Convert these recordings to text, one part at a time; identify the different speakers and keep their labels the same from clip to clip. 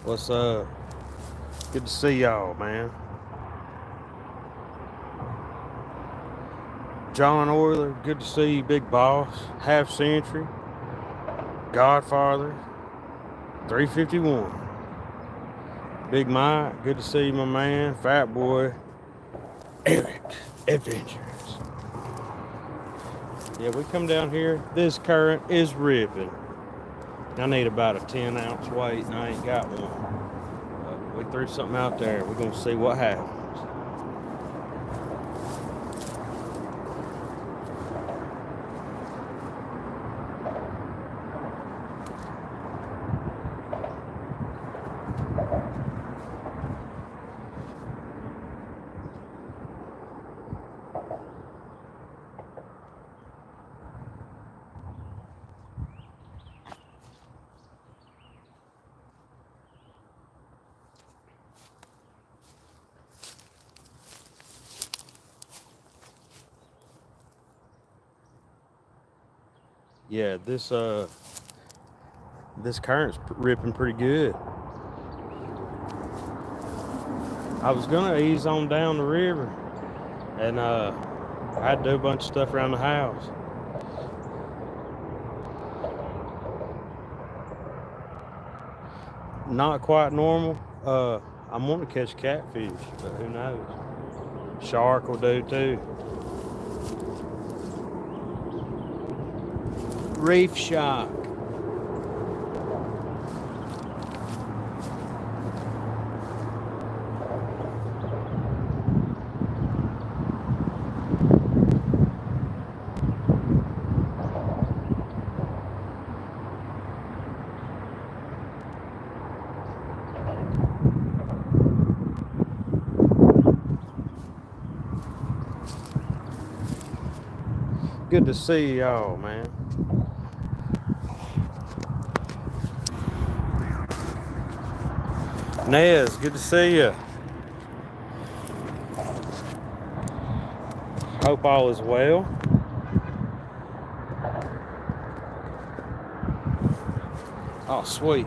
Speaker 1: What's up? Good to see y'all, man. John Oyler, good to see you, big boss. Half century, Godfather, 351. Big Mike, good to see you, my man. Fat boy, Eric Adventures. Yeah, we come down here. This current is ripping. I need about a 10-ounce weight, and I ain't got one. We threw something out there. We're gonna see what happens. Yeah, this current's ripping pretty good. I was gonna ease on down the river, and I had to do a bunch of stuff around the house. Not quite normal. I'm wanting to catch catfish, but who knows? Shark will do too. Reef shark. Good to see y'all, man. Nez, good to see you. Hope all is well. Oh, sweet.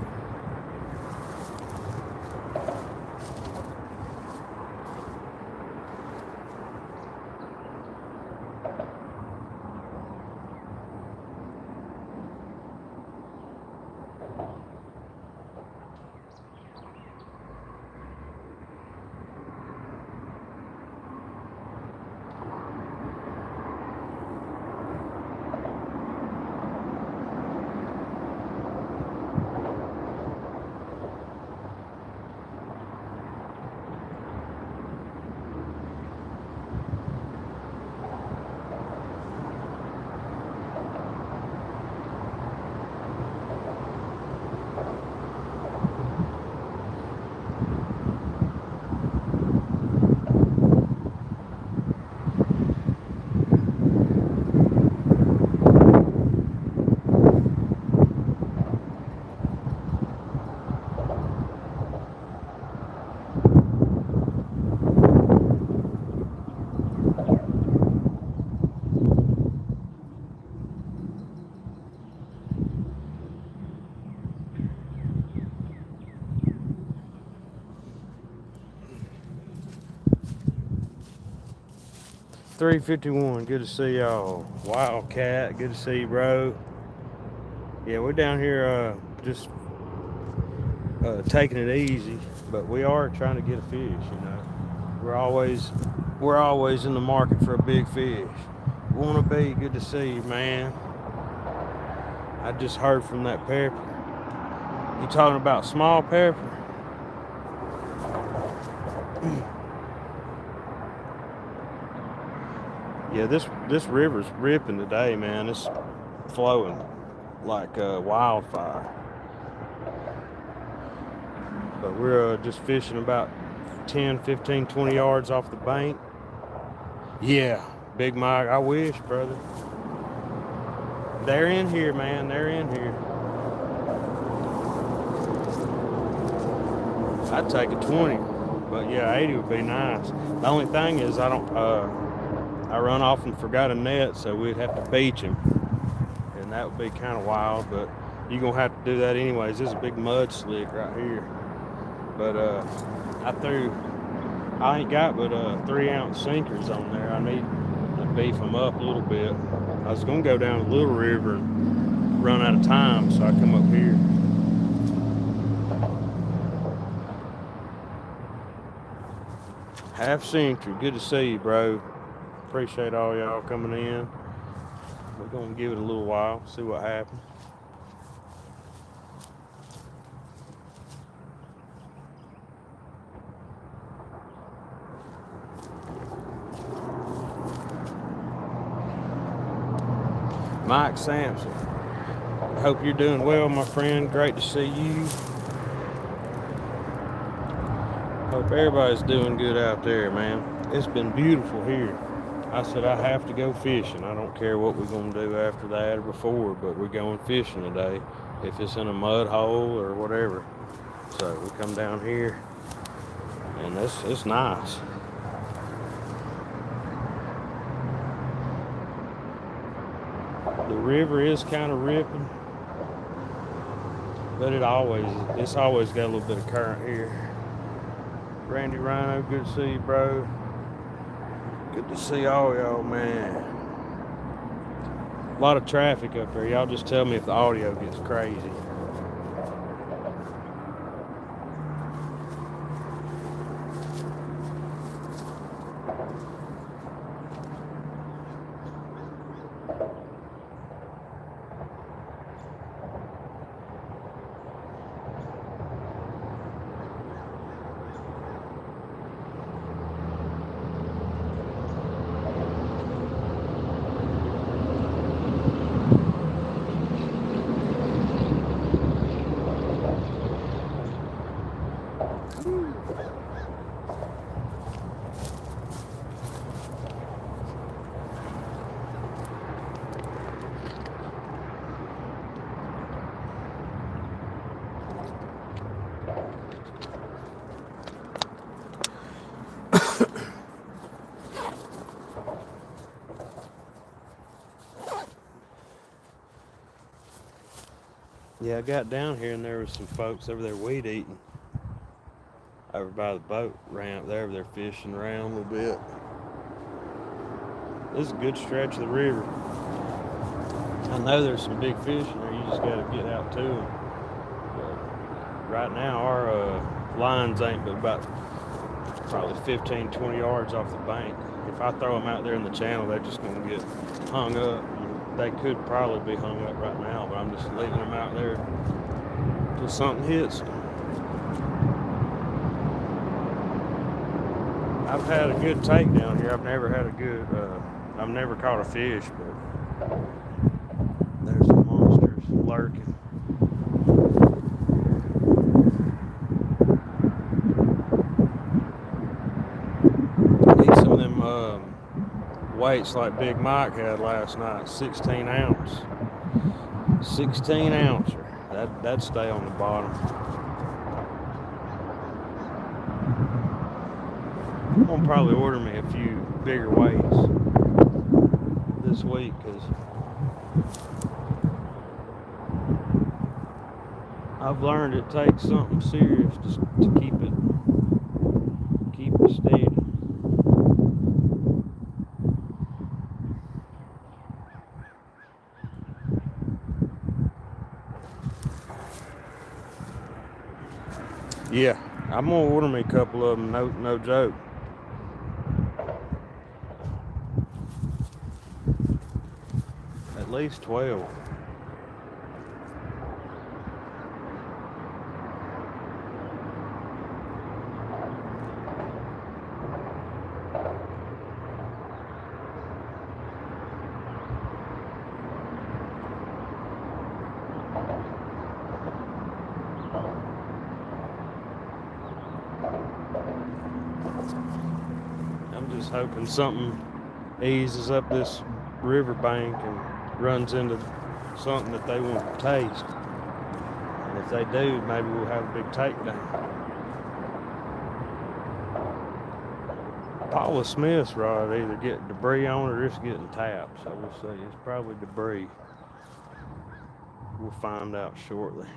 Speaker 1: $3.51. Good to see y'all. Wildcat, good to see you, bro. Yeah, we're down here just taking it easy, but we are trying to get a fish. You know, we're always we're always in the market for a big fish. Wanna be? Good to see you, man. I just heard from that pepper. You talking about small pepper? Yeah, this river's ripping today, man. It's flowing like wildfire. But we're just fishing about 10, 15, 20 yards off the bank. Yeah, Big Mike, I wish, brother. They're in here, man. They're in here. I'd take a 20, but yeah, 80 would be nice. The only thing is I run off and forgot a net, so we'd have to beach him, and that would be kind of wild. But you're gonna have to do that anyways. There's a big mud slick right here. But I ain't got but 3 ounce sinkers on there. I need to beef them up a little bit. I was gonna go down to Little River and run out of time, so I come up here. Half Century, good to see you, bro. Appreciate all y'all coming in. We're gonna give it a little while, see what happens. Mike Sampson, I hope you're doing well, my friend. Great to see you. Hope everybody's doing good out there, man. It's been beautiful here. I said I have to go fishing. I don't care what we're going to do after that or before, but we're going fishing today. If it's in a mud hole or whatever. So we come down here, and it's nice. The river is kind of ripping, but it's always got a little bit of current here. Randy Rhino, good to see you, bro. Good to see all y'all, man. A lot of traffic up there. Y'all just tell me if the audio gets crazy. Yeah, I got down here and there was some folks over there weed eating. Over by the boat ramp there, they're fishing around a little bit. This is a good stretch of the river. I know there's some big fish in there, you just got to get out to them. But right now, our lines ain't but about probably 15, 20 yards off the bank. If I throw them out there in the channel, they're just going to get hung up. They could probably be hung up right now, but I'm just leaving them out there till something hits. I've had a good take down here. I've never caught a fish, but there's some monsters lurking. Need some of them weights like Big Mike had last night, 16 ounce. 16 ouncer. That'd stay on the bottom. I'm gonna probably order me a few bigger weights this week because I've learned it takes something serious to keep it steady. Yeah, I'm gonna order me a couple of them. No joke. At least 12. I'm just hoping something eases up this riverbank and runs into something that they want to taste. And if they do, maybe we'll have a big takedown. Paula Smith's rod either get debris on it or it's getting tapped. So we'll see. It's probably debris. We'll find out shortly.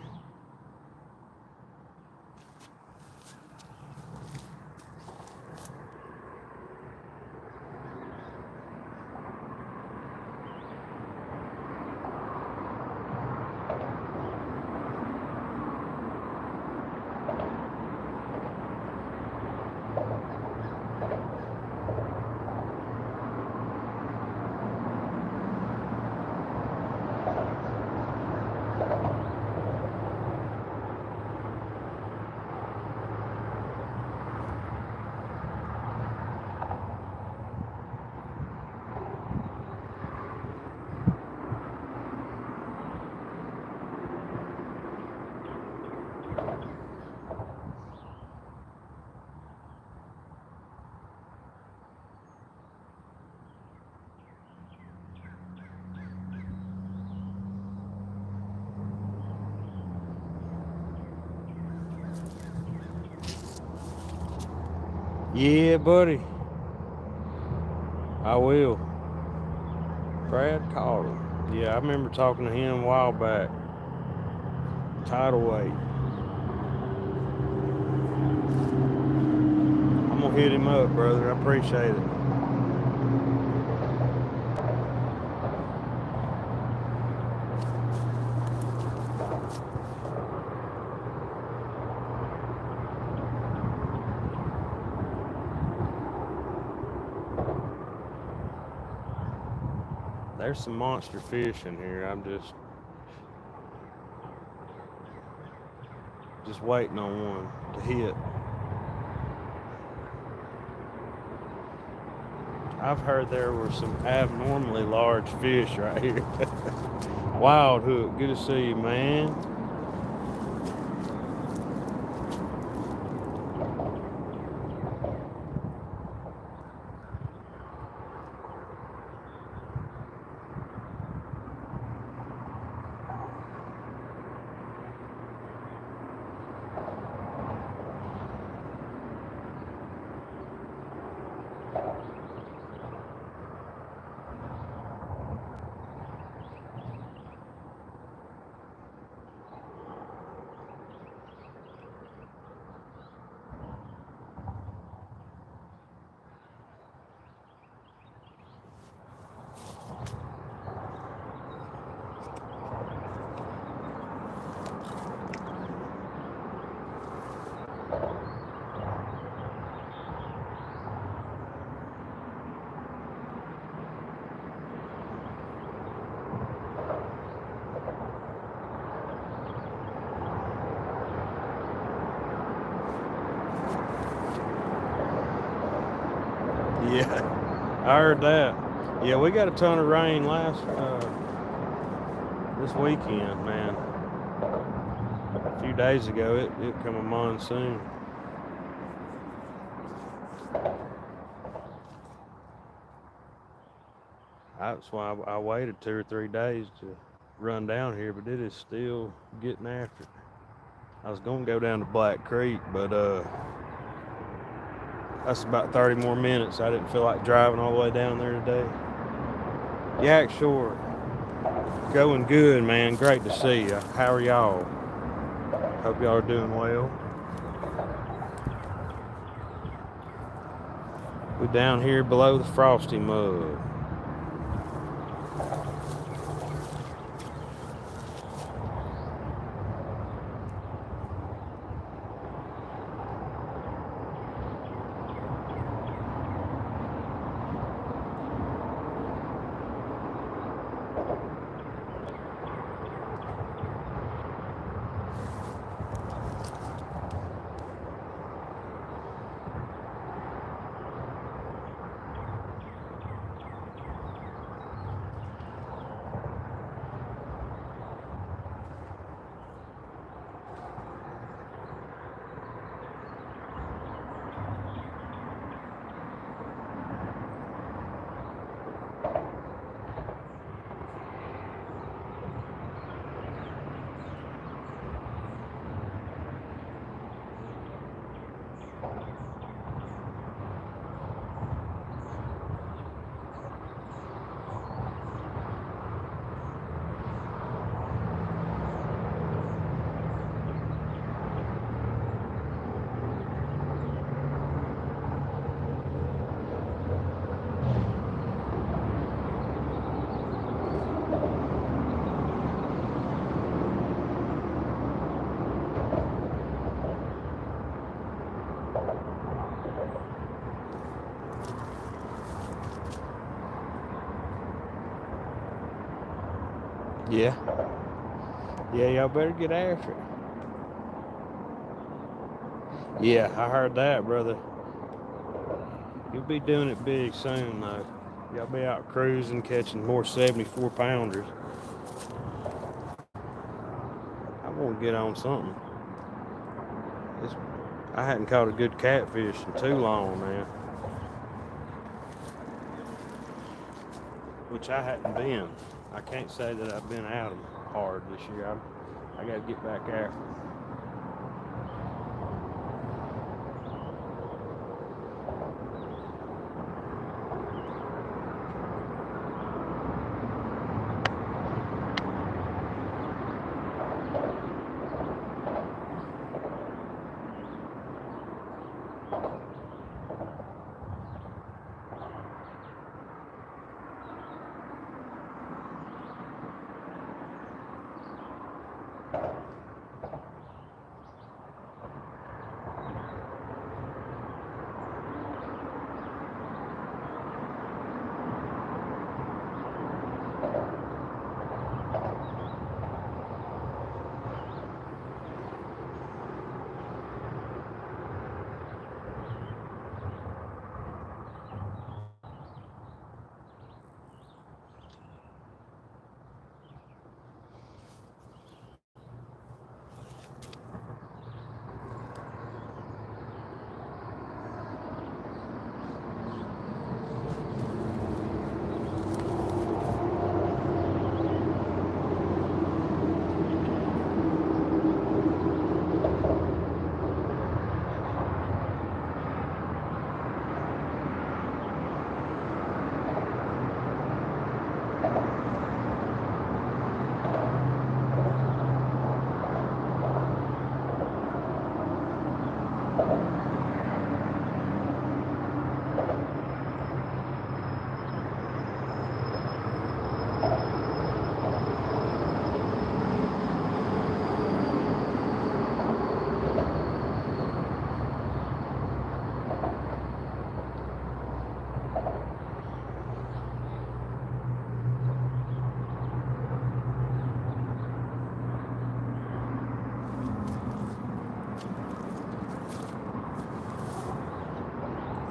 Speaker 1: Yeah, buddy. I will. Brad Carter. Yeah, I remember talking to him a while back. Tidal weight. I'm gonna hit him up, brother. I appreciate it. There's some monster fish in here. I'm just waiting on one to hit. I've heard there were some abnormally large fish right here. Wild Hook, good to see you, man. Yeah, I heard that. Yeah, we got a ton of rain this weekend, man. A few days ago, it come a monsoon. That's why I waited 2 or 3 days to run down here, but it is still getting after it. I was gonna go down to Black Creek, but that's about 30 more minutes. I didn't feel like driving all the way down there today. Yak Shore, going good, man. Great to see you. How are y'all? Hope y'all are doing well. We're down here below the Frosty Mug. Yeah. Yeah, y'all better get after it. Yeah, I heard that, brother. You'll be doing it big soon, though. Y'all be out cruising, catching more 74 pounders. I want to get on something. It's, I hadn't caught a good catfish in too long, man. Which I hadn't been. I can't say that I've been out hard this year. I got to get back after it.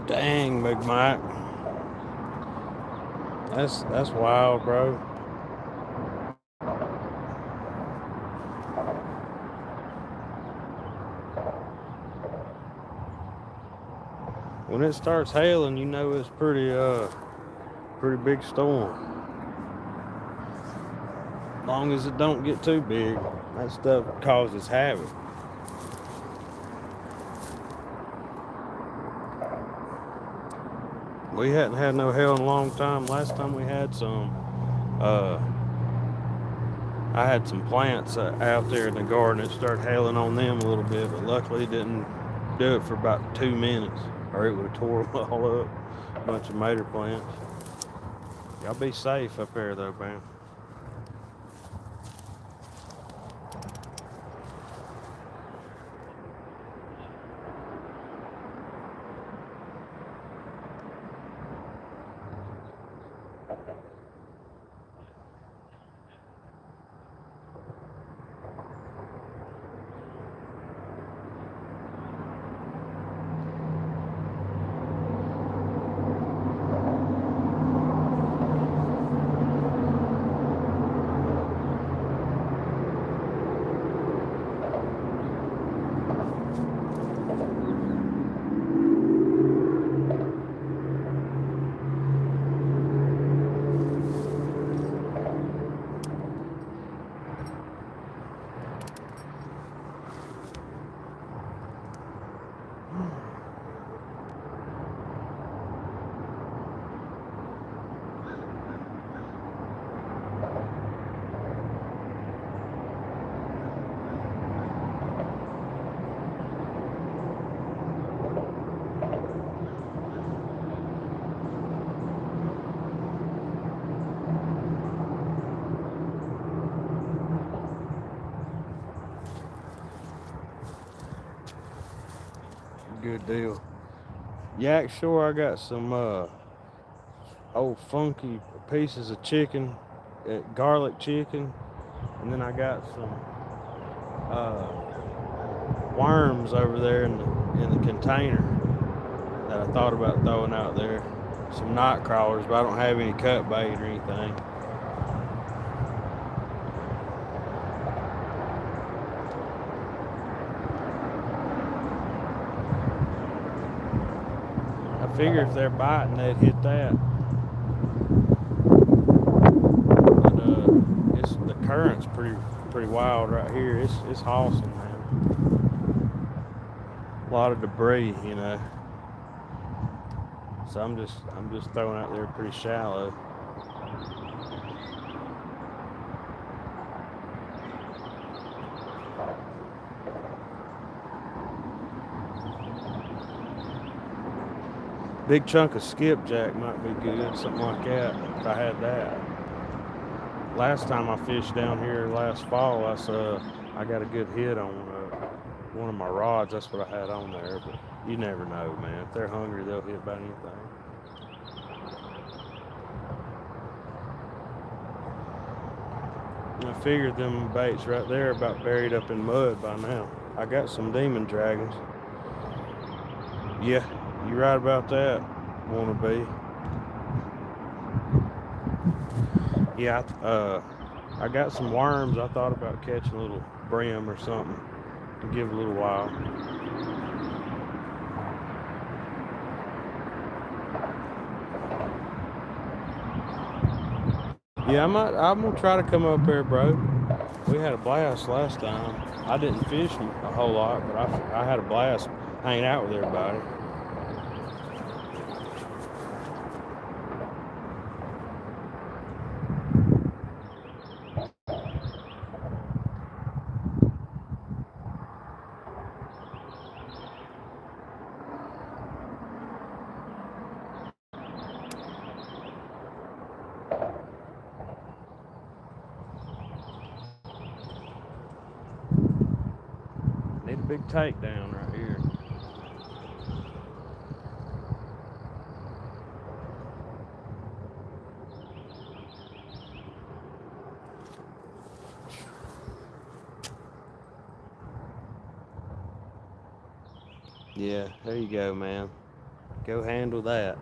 Speaker 1: Dang, Big Mike. That's wild, bro. When it starts hailing, you know it's pretty big storm. As long as it don't get too big, that stuff causes havoc. We hadn't had no hail in a long time. Last time we had some, uh, I had some plants out there in the garden. It started hailing on them a little bit, but luckily it didn't do it for about 2 minutes, or it would have tore them all up. A bunch of mater plants. Y'all be safe up there, though, man. Good deal. Yak Shore, I got some old funky pieces of chicken, garlic chicken, and then I got some worms over there in the container that I thought about throwing out there. Some night crawlers, but I don't have any cut bait or anything. I figure if they're biting, they'd hit that. But it's the current's pretty wild right here. It's awesome, man. A lot of debris, you know. So I'm just throwing out there pretty shallow. Big chunk of skipjack might be good, something like that, if I had that. Last time I fished down here last fall, I got a good hit on one of my rods. That's what I had on there, but you never know, man. If they're hungry, they'll hit about anything. I figured them baits right there about buried up in mud by now. I got some demon dragons. Yeah, you right about that, wanna be. Yeah, I got some worms. I thought about catching a little brim or something to give a little while. Yeah, I'm gonna try to come up there, bro. We had a blast last time. I didn't fish a whole lot, but I had a blast hanging out with everybody. Big takedown right here. Yeah, there you go, man. Go handle that.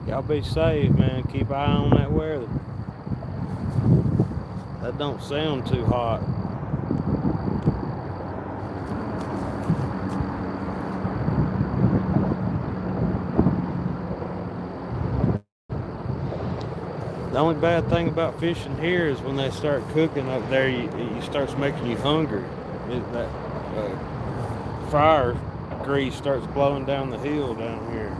Speaker 1: Y'all be safe, man. Keep an eye on that weather. That don't sound too hot. The only bad thing about fishing here is when they start cooking up there, it starts making you hungry. That fryer grease starts blowing down the hill down here.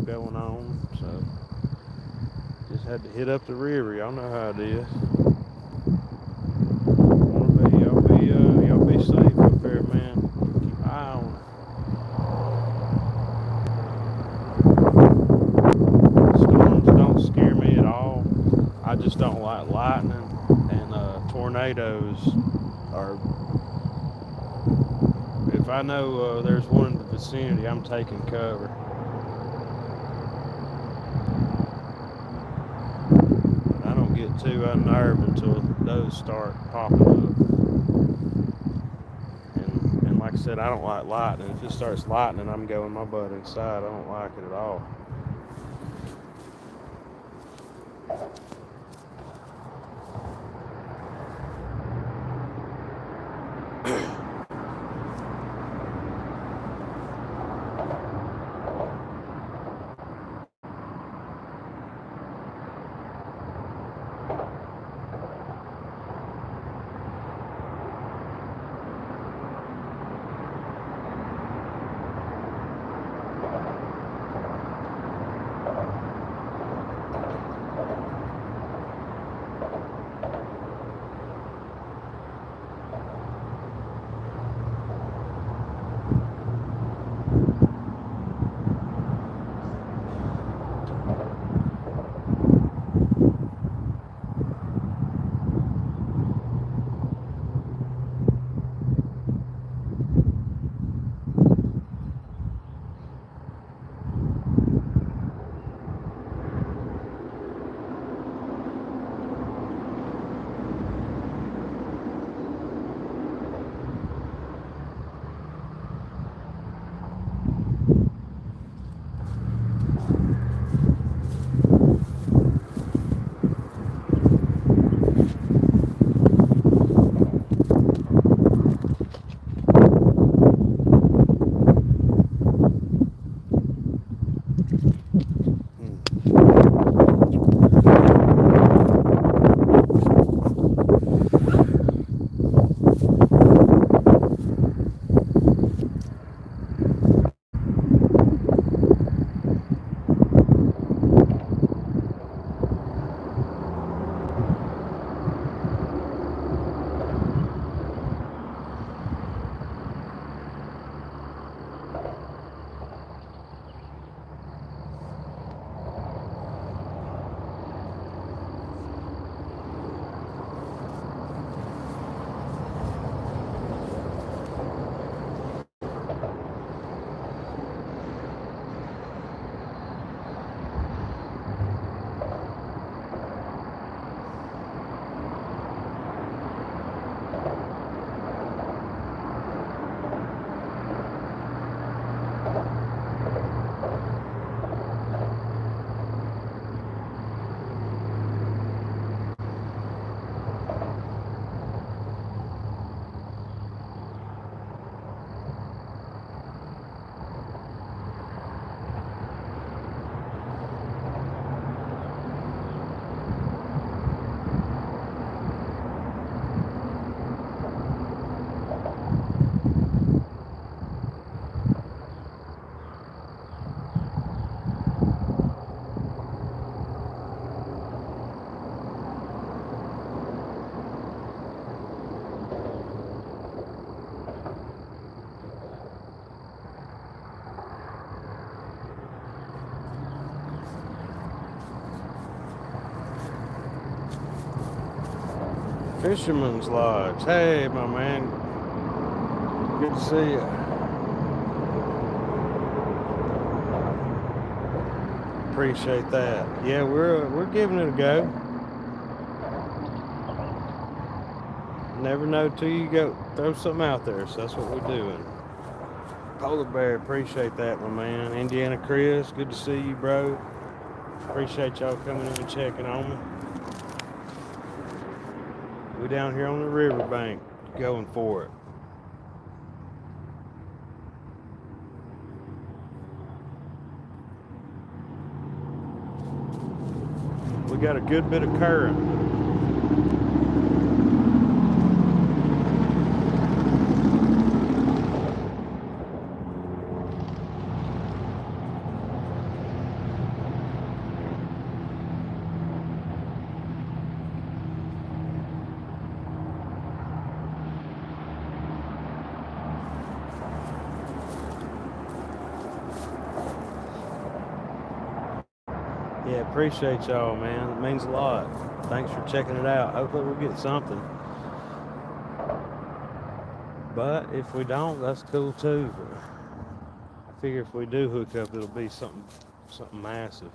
Speaker 1: Going on, so just had to hit up the river. Y'all know how it is. Y'all be safe up there, man. Keep an eye on it. Storms don't scare me at all. I just don't like lightning and tornadoes. Or if I know there's one in the vicinity, I'm taking cover. Too unnerved until those start popping up. And like I said, I don't like lightning. If it starts lightning, I'm going my butt inside. I don't like it at all. Fisherman's Lodge. Hey, my man. Good to see you. Appreciate that. Yeah, we're giving it a go. Never know till you go throw something out there. So that's what we're doing. Polar Bear, appreciate that, my man. Indiana Chris, good to see you, bro. Appreciate y'all coming in and checking on me. We down here on the riverbank, going for it. We got a good bit of current. Yeah, appreciate y'all, man. It means a lot. Thanks for checking it out. Hopefully we'll get something. But if we don't, that's cool too. But I figure if we do hook up, it'll be something massive.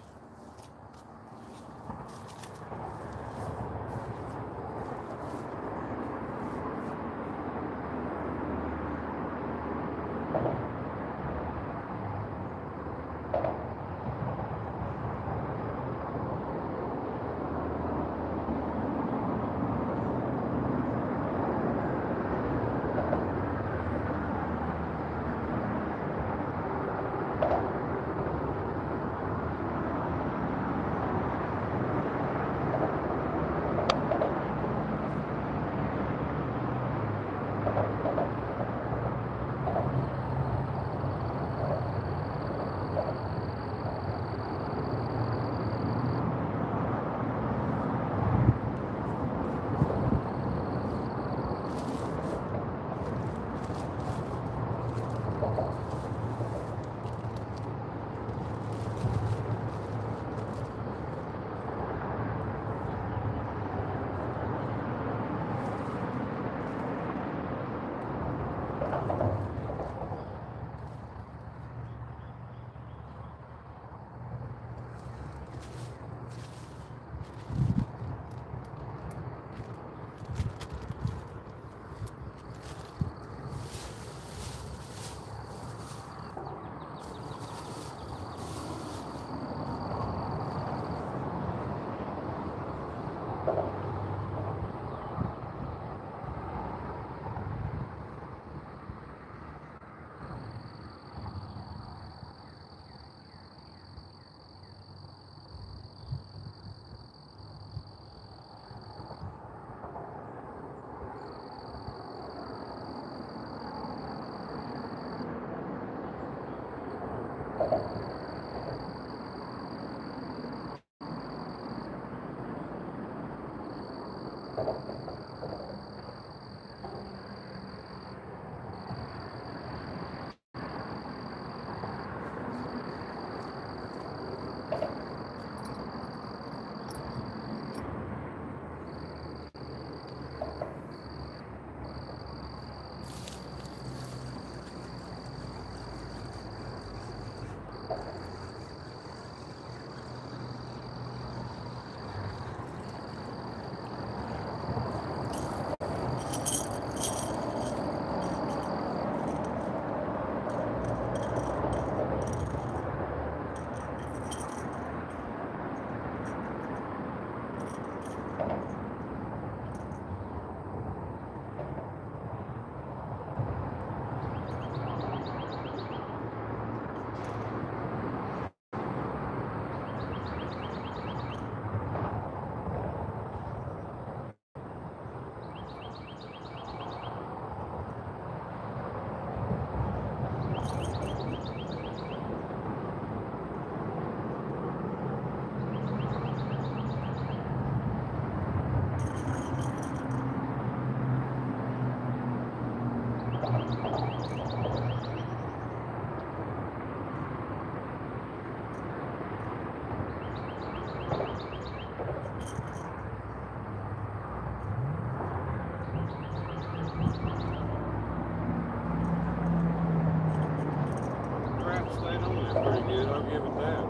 Speaker 1: Crap stayed on there pretty good, I'll give it that.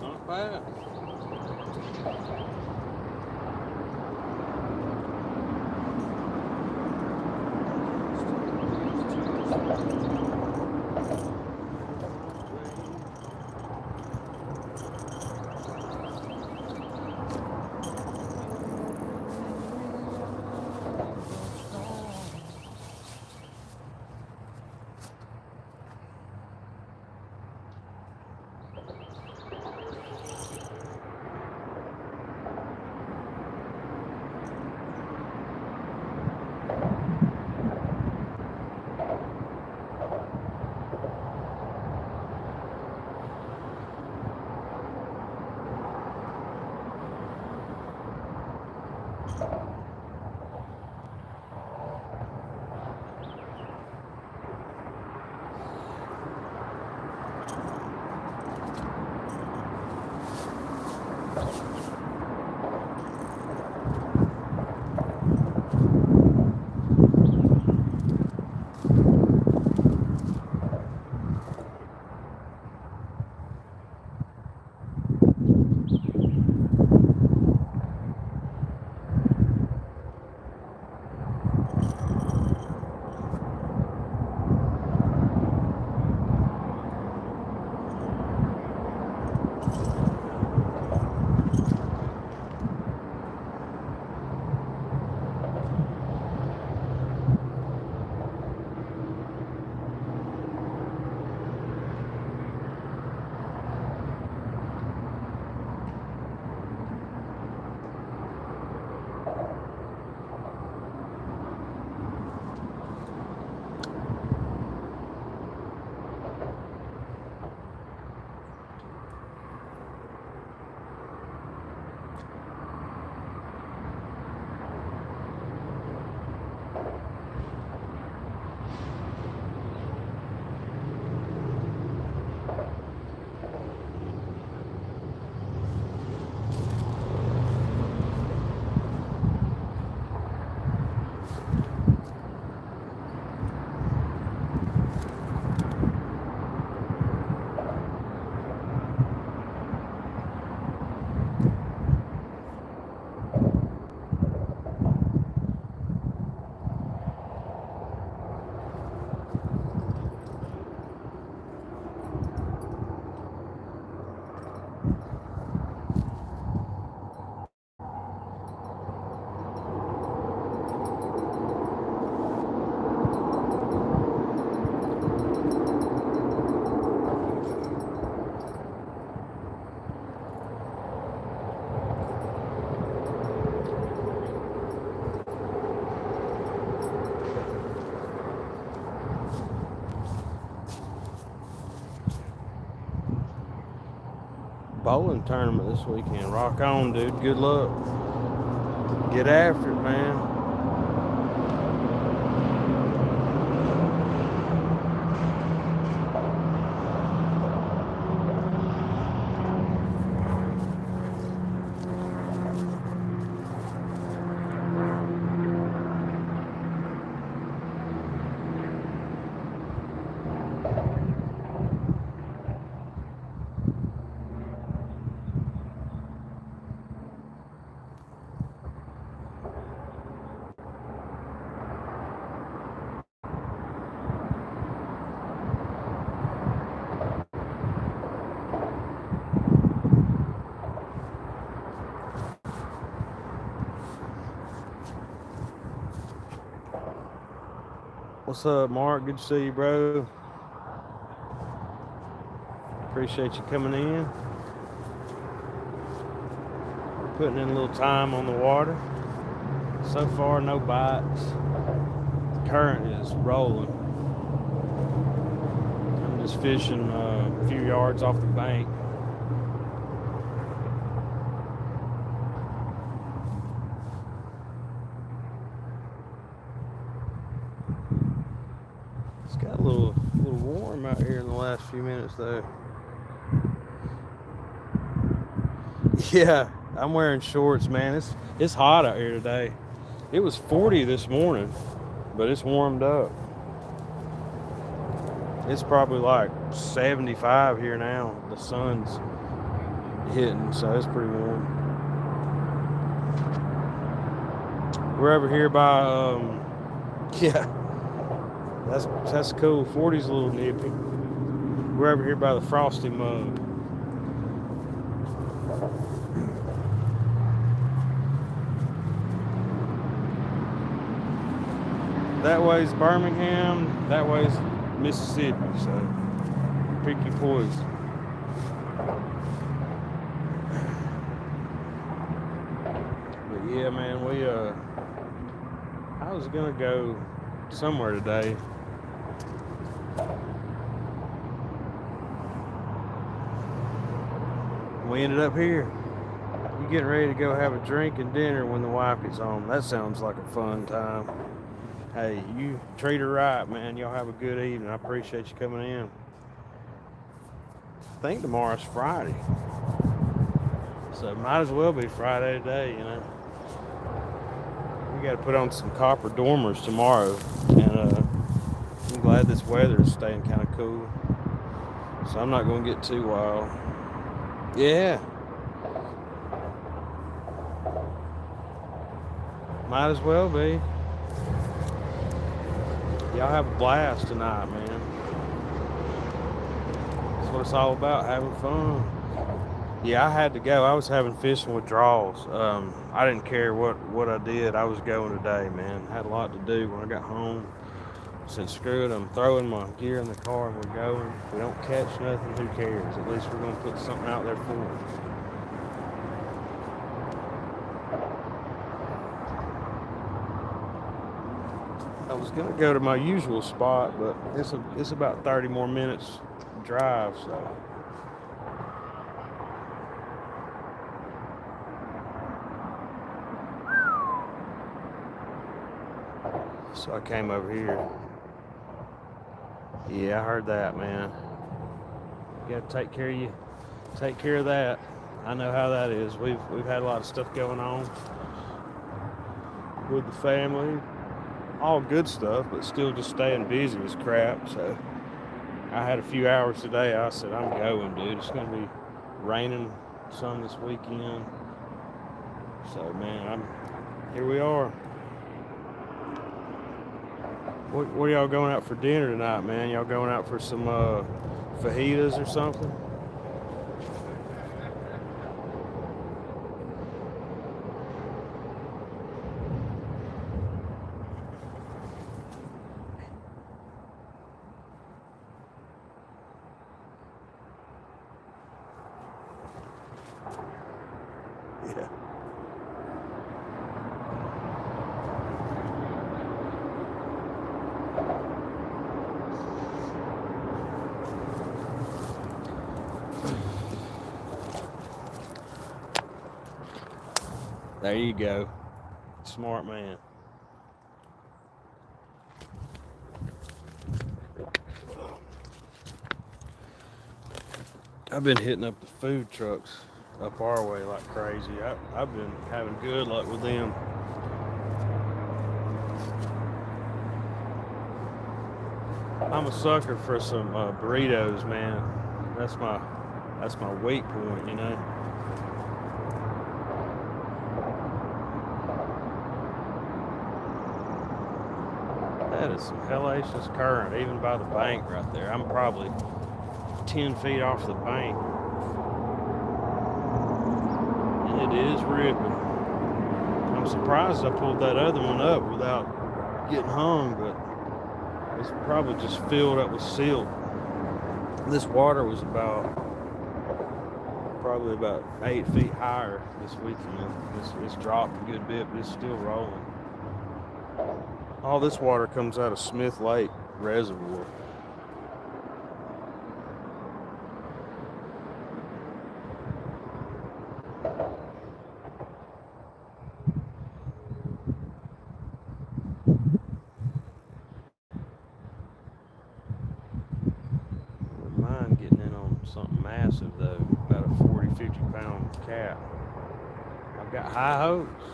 Speaker 1: Not bad. bowling tournament this weekend. Rock on, dude. Good luck. Get after it, man. What's up, Mark? Good to see you, bro. Appreciate you coming in. Putting in a little time on the water. So far, no bites. The current is rolling. I'm just fishing a few yards off the bank. It's got a little warm out here in the last few minutes, though. Yeah, I'm wearing shorts, man. It's hot out here today. It was 40 this morning, but it's warmed up. It's probably like 75 here now. The sun's hitting, so it's pretty warm. We're over here by yeah, that's cool. 40's a little nippy. We're over here by the Frosty Mug. That way's Birmingham, that way's Mississippi, so pick your poison. But yeah, man, I was gonna go somewhere today. We ended up here. You getting ready to go have a drink and dinner when the wife gets home. That sounds like a fun time. Hey, you treat her right, man. Y'all have a good evening. I appreciate you coming in. I think tomorrow's Friday. So it might as well be Friday today, you know. We got to put on some copper dormers tomorrow. And I'm glad this weather is staying kind of cool. So I'm not going to get too wild. Yeah. Might as well be. Y'all have a blast tonight, man. That's what it's all about, having fun. Yeah, I had to go. I was having fishing withdrawals. I didn't care what I did. I was going today, man. Had a lot to do when I got home. Said, screw it, I'm throwing my gear in the car and we're going. If we don't catch nothing, who cares? At least we're going to put something out there for them. I was gonna go to my usual spot, but it's about 30 more minutes drive, so I came over here. Yeah, I heard that, man. You gotta take care of that. I know how that is. We've had a lot of stuff going on with the family. All good stuff, but still just staying busy was crap. So I had a few hours today. I said, I'm going, dude. It's going to be raining some this weekend. So, man, here we are. What are y'all going out for dinner tonight, man? Y'all going out for some fajitas or something? Yeah. There you go. Smart man. I've been hitting up the food trucks up our way like crazy. I've been having good luck with them. I'm a sucker for some burritos, man. That's my that's my weight point, you know. That is some hellacious current, even by the bank right there. I'm probably 10 feet off the bank, and it is ripping. I'm surprised I pulled that other one up without getting hung, but it's probably just filled up with silt. This water was probably about 8 feet higher this weekend. It's dropped a good bit, but it's still rolling. All this water comes out of Smith Lake Reservoir. Mine getting in on something massive though, about a 40, 50 pound cat. I've got high hopes.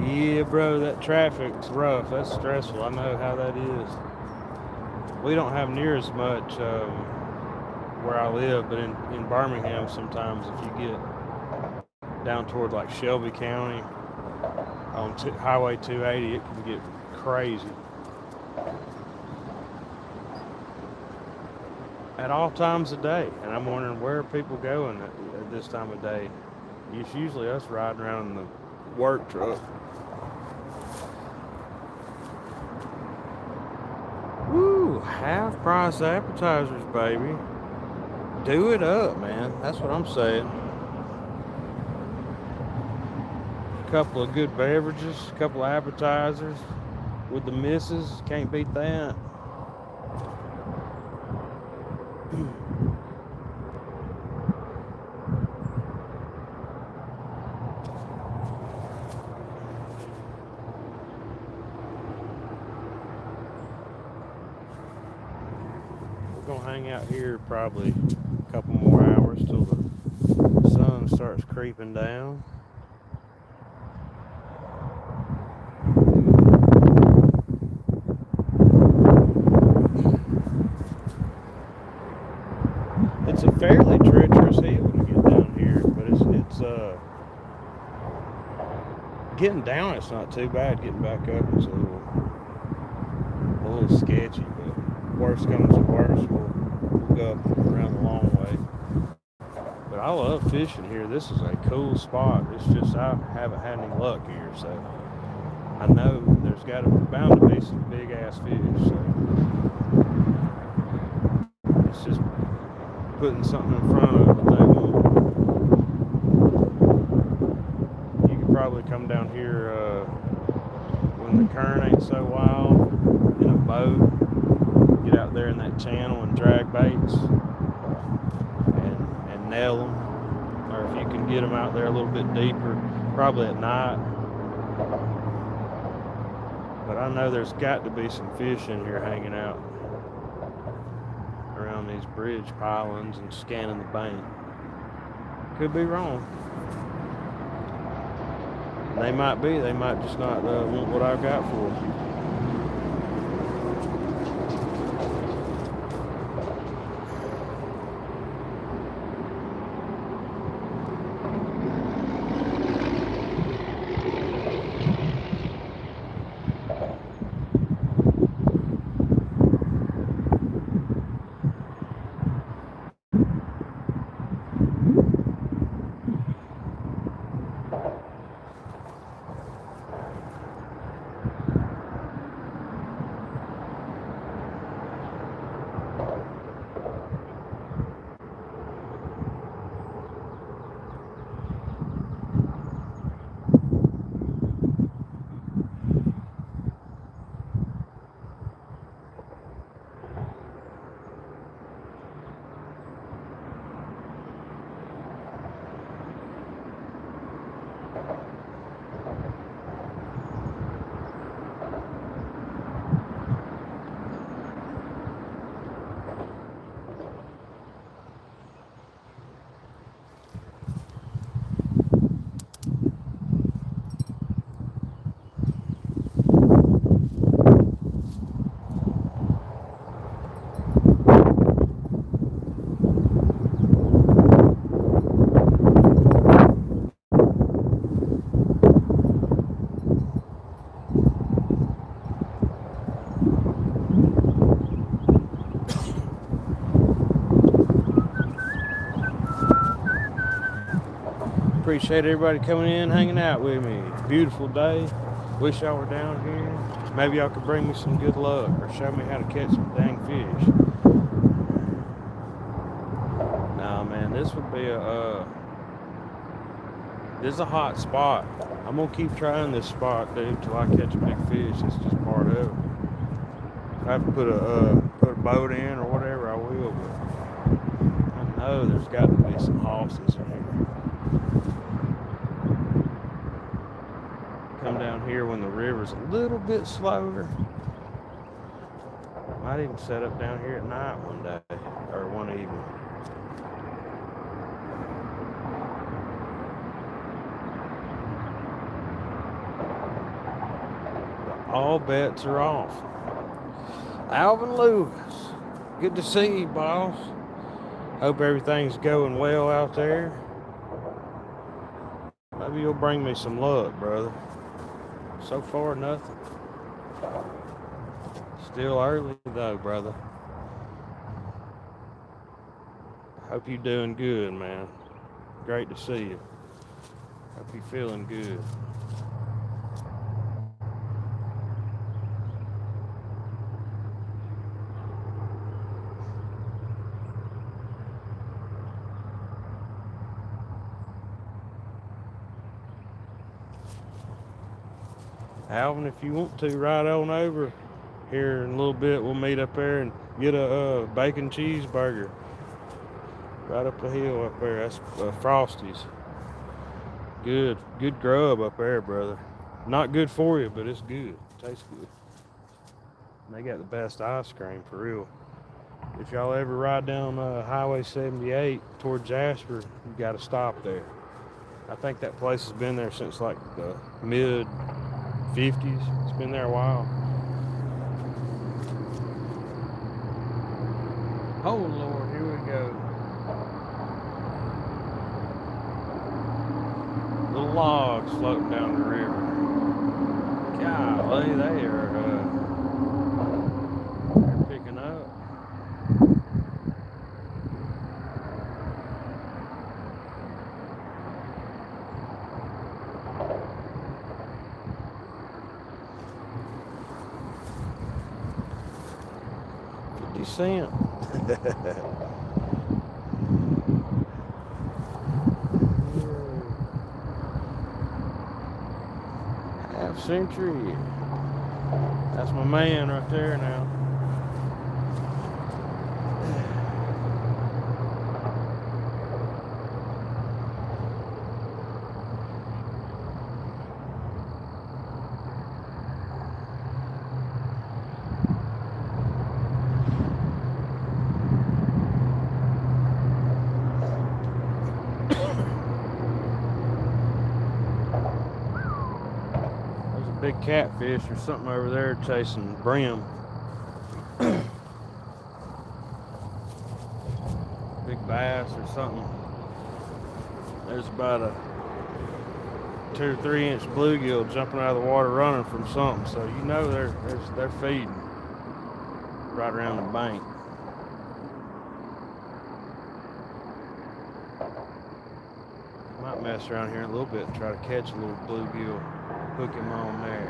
Speaker 1: Yeah, bro, that traffic's rough. That's stressful. I know how that is. We don't have near as much where I live, but in Birmingham, sometimes if you get down toward like Shelby County on Highway 280, it can get crazy at all times of day. And I'm wondering where are people going at this time of day. It's usually us riding around in the work truck. Woo, half price appetizers, baby. Do it up, man. That's what I'm saying. A couple of good beverages, a couple of appetizers with the misses. Can't beat that. We're gonna hang out here probably a couple more hours till the sun starts creeping down. It's a fairly treacherous hill to get down here, but it's getting down. It's not too bad. Getting back up, it's a little sketchy. But worst comes to worst, we'll go up around the long way. But I love fishing here. This is a cool spot. It's just I haven't had any luck here, so I know there's bound to be some big ass fish. So it's just putting something in front of it that they want. You could probably come down here when the current ain't so wild in a boat, get out there in that channel and drag baits and nail them. Or if you can get them out there a little bit deeper, probably at night. But I know there's got to be some fish in here hanging out around these bridge pylons and scanning the bank. Could be wrong. They might be. They might just not want what I've got for them. appreciate everybody coming in, hanging out with me. Beautiful day. Wish y'all were down here. Maybe y'all could bring me some good luck or show me how to catch some dang fish. Nah, man, this would be this is a hot spot. I'm gonna keep trying this spot, dude, till I catch a big fish. It's just part of it. If I have to put a boat in or whatever, I will. But I know there's got to be some hosses in here. Come down here when the river's a little bit slower. Might even set up down here at night one day or one evening. All bets are off. Alvin Lewis, good to see you, boss. Hope everything's going well out there. Maybe you'll bring me some luck, brother. So far, nothing. Still early, though, brother. Hope you're doing good, man. Great to see you. Hope you're feeling good. Alvin, if you want to, ride on over here in a little bit. We'll meet up there and get a bacon cheeseburger. Right up the hill up there. That's Frosty's. Good grub up there, brother. Not good for you, but it's good. Tastes good. And they got the best ice cream, for real. If y'all ever ride down Highway 78 toward Jasper, you got to stop there. I think that place has been there since like the mid-50s. It's been there a while. Oh, Lord, here we go. Little logs floating down the river. Golly, they're picking up. $0.50. Half century. That's my man right there now. Big catfish or something over there chasing brim. Big bass or something. There's about a 2 or 3 inch bluegill jumping out of the water running from something, so you know they're feeding right around the bank. Might mess around here a little bit and try to catch a little bluegill. Hook him on there.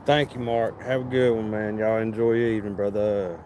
Speaker 1: Thank you, Mark. Have a good one, man. Y'all enjoy your evening, brother.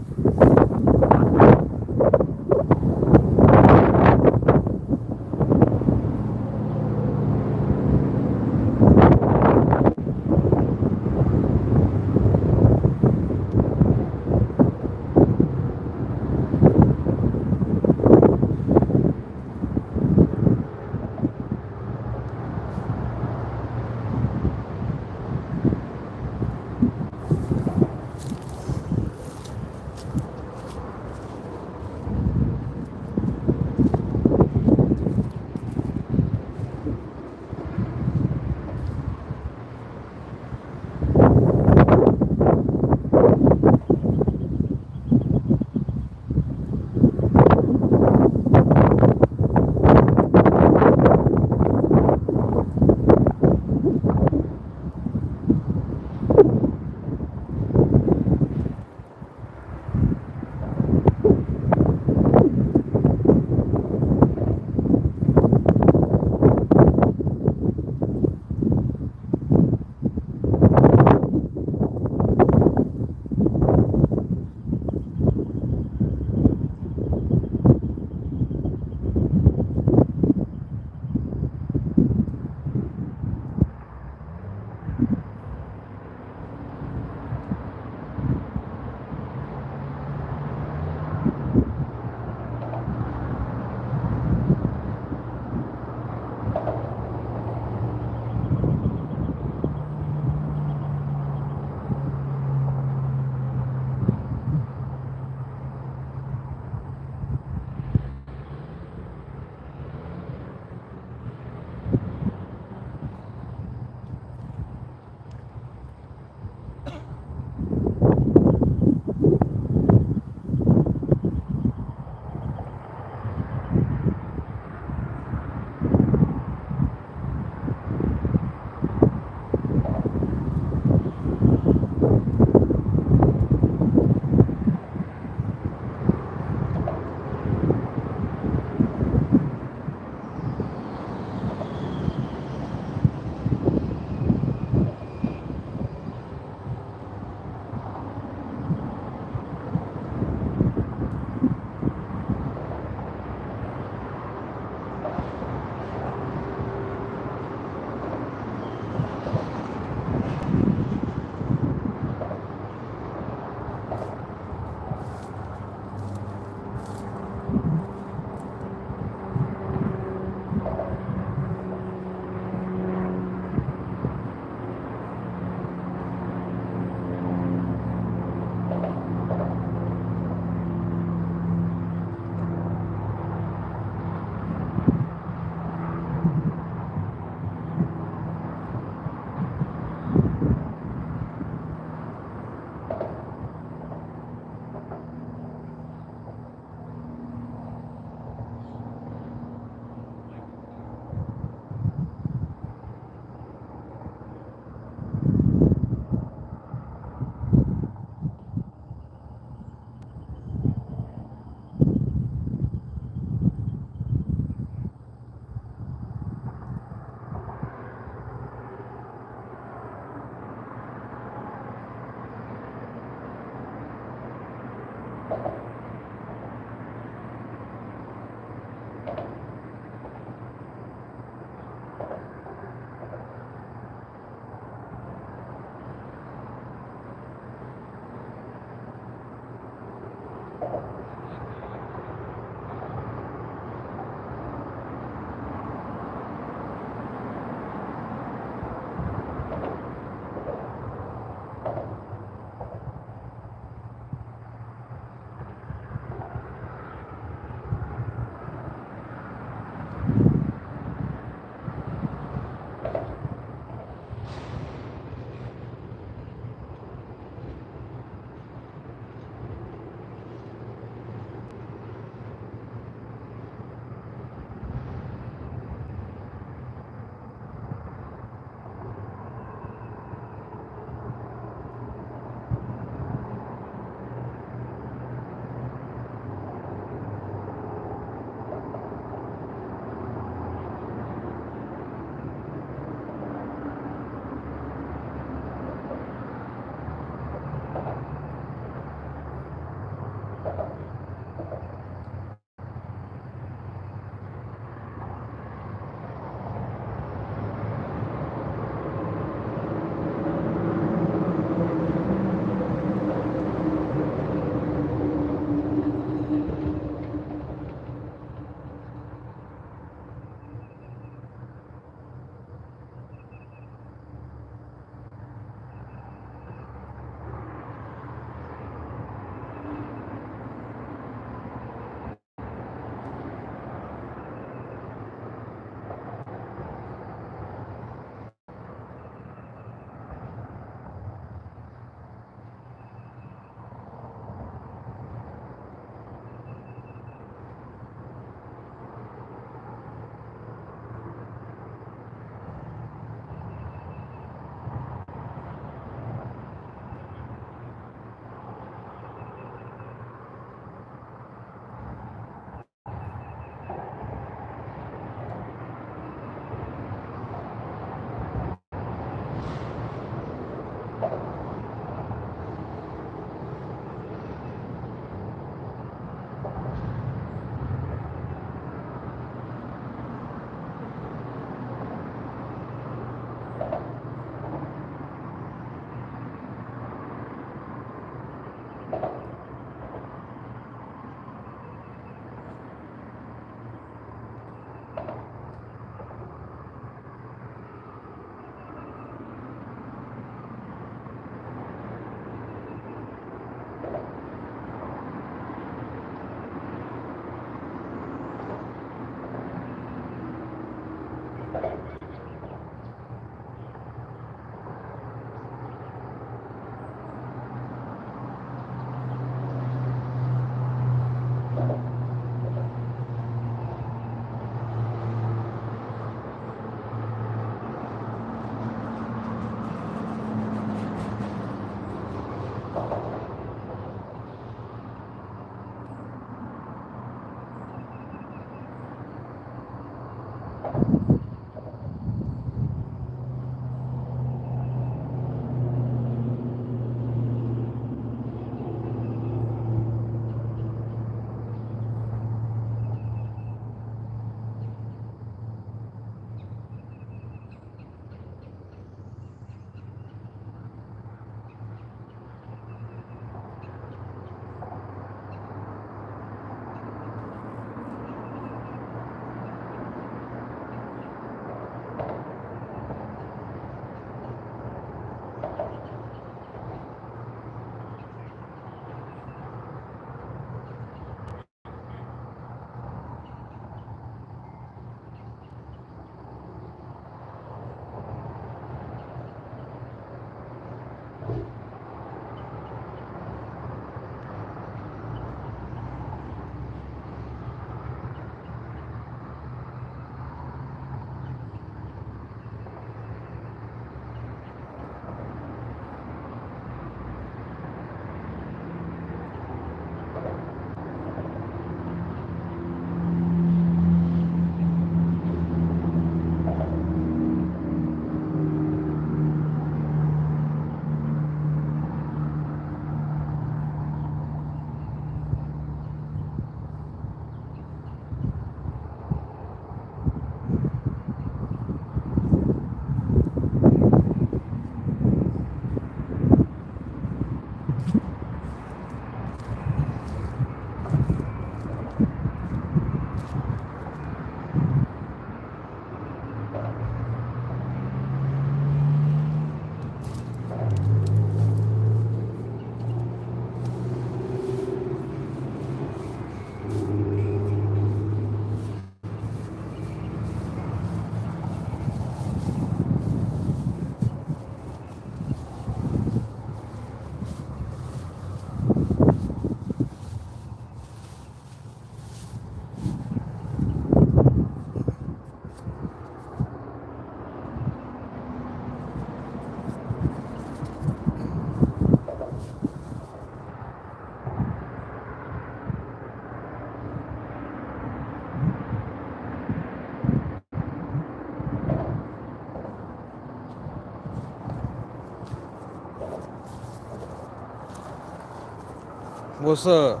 Speaker 1: What's up?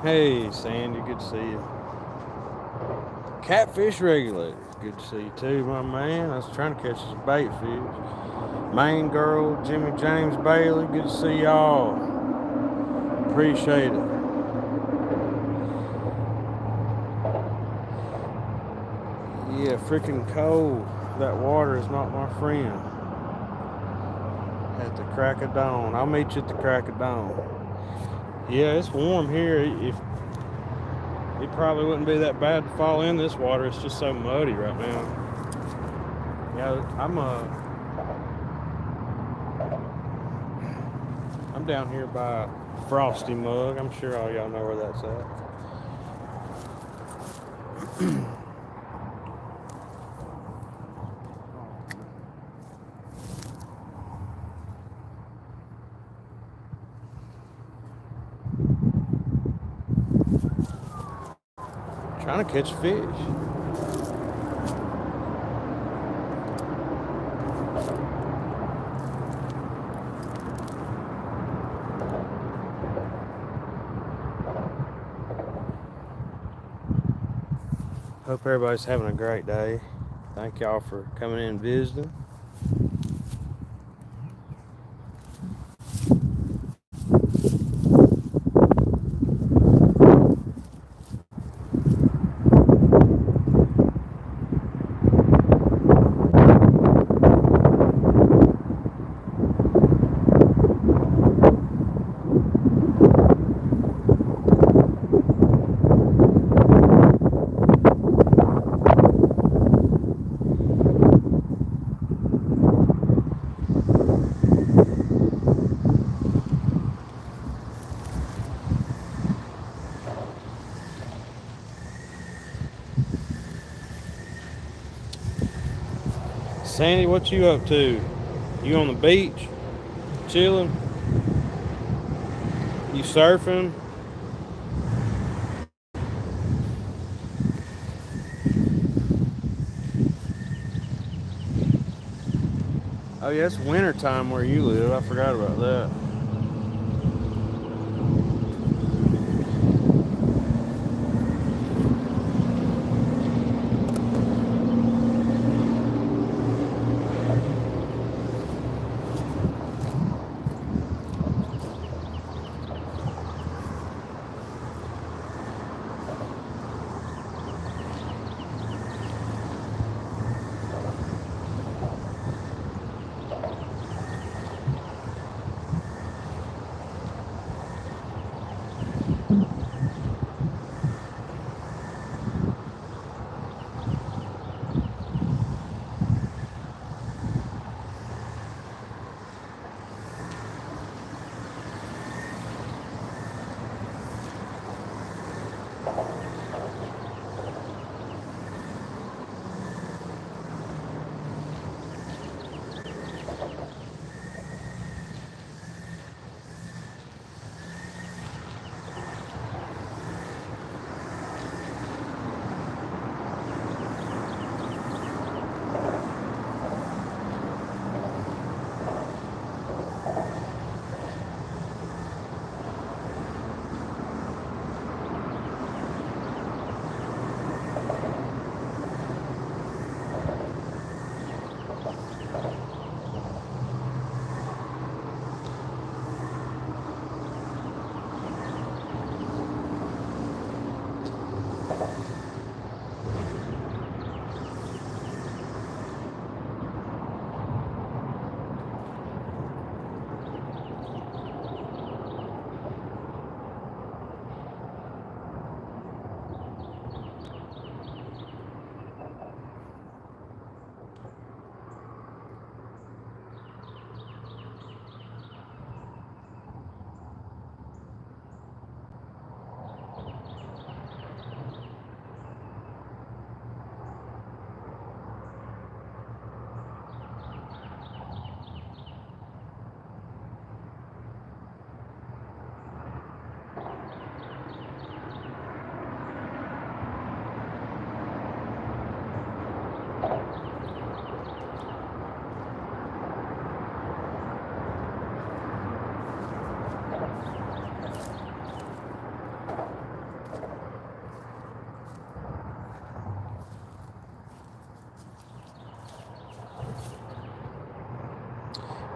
Speaker 1: Hey, Sandy, good to see you. Catfish regulator, good to see you too, my man. I was trying to catch some bait fish. Main girl, Jimmy James Bailey, good to see y'all. Appreciate it. Yeah, freaking cold. That water is not my friend. At the crack of dawn. I'll meet you at the crack of dawn. Yeah, it's warm here. If it probably wouldn't be that bad to fall in this water. It's just so muddy right now. Yeah, I'm down here by Frosty Mug. I'm sure all y'all know where that's at. Trying to catch fish. Hope everybody's having a great day. Thank y'all for coming in and visiting. Sandy, what you up to? You on the beach? Chilling? You surfing? Oh yeah, it's winter time where you live. I forgot about that.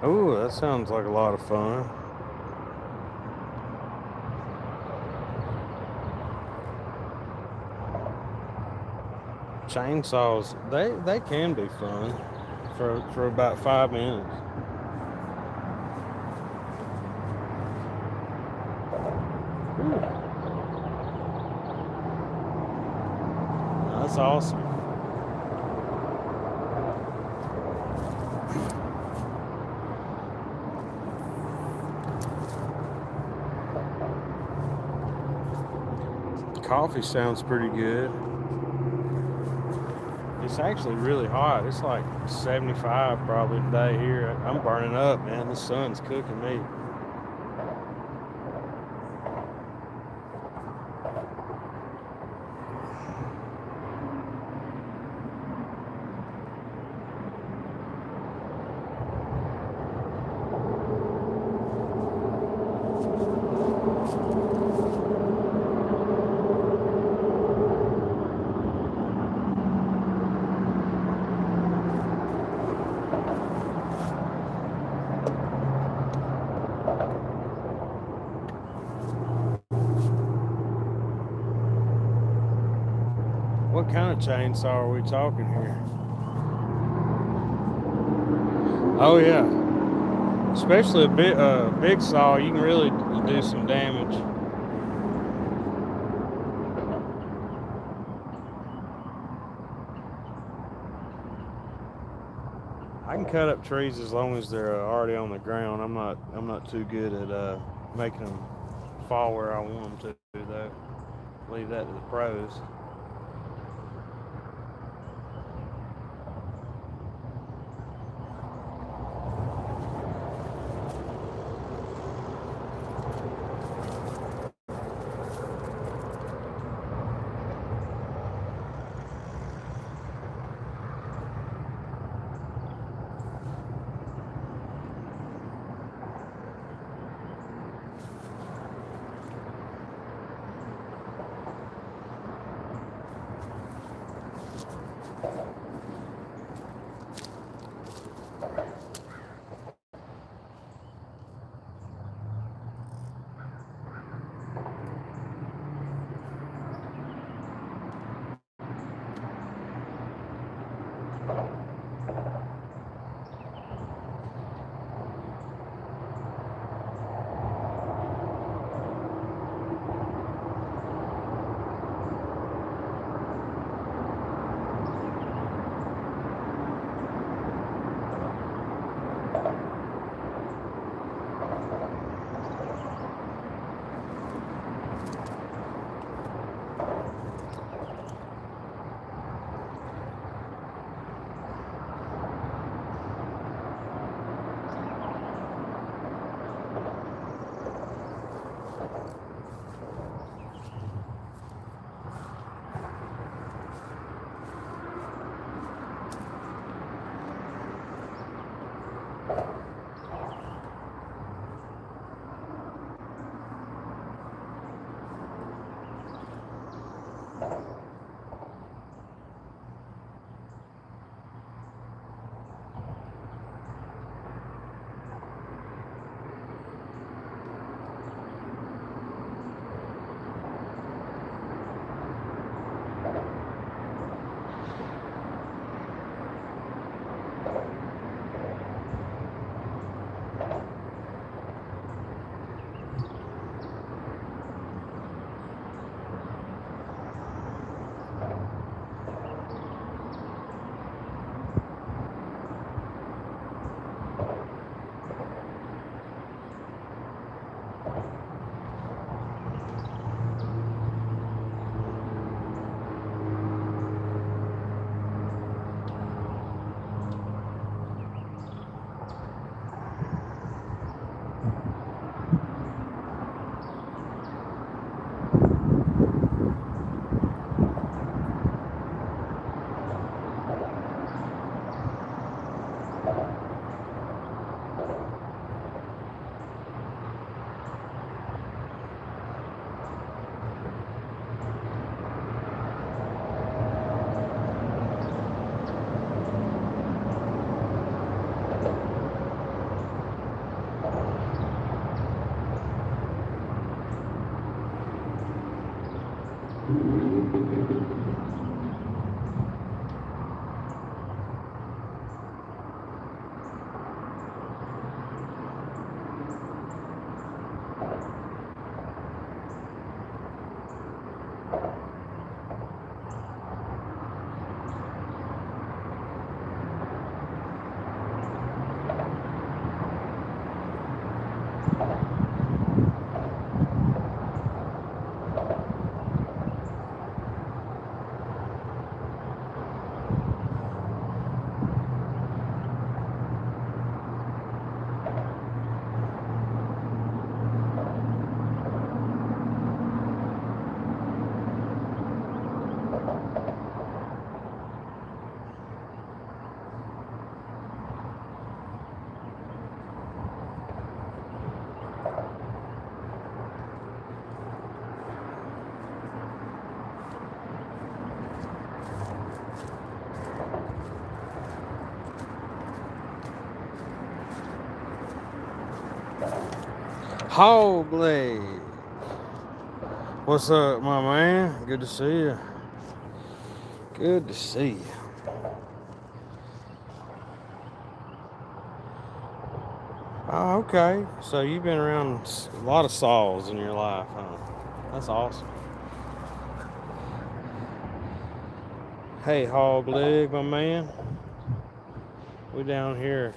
Speaker 1: Oh, that sounds like a lot of fun. Chainsaws, they can be fun for about 5 minutes. Ooh, that's awesome. Coffee sounds pretty good. It's actually really hot. It's like 75 probably today here. I'm burning up, man. The sun's cooking me. What kind of chainsaw are we talking here? Oh yeah, especially big saw. You can really do some damage. I can cut up trees as long as they're already on the ground. I'm not too good at making them fall where I want them to though. Leave that to the pros. Hog leg. What's up, my man? Good to see you. Good to see you. Oh, okay. So you've been around a lot of saws in your life, huh? That's awesome. Hey, hog leg, my man. We down here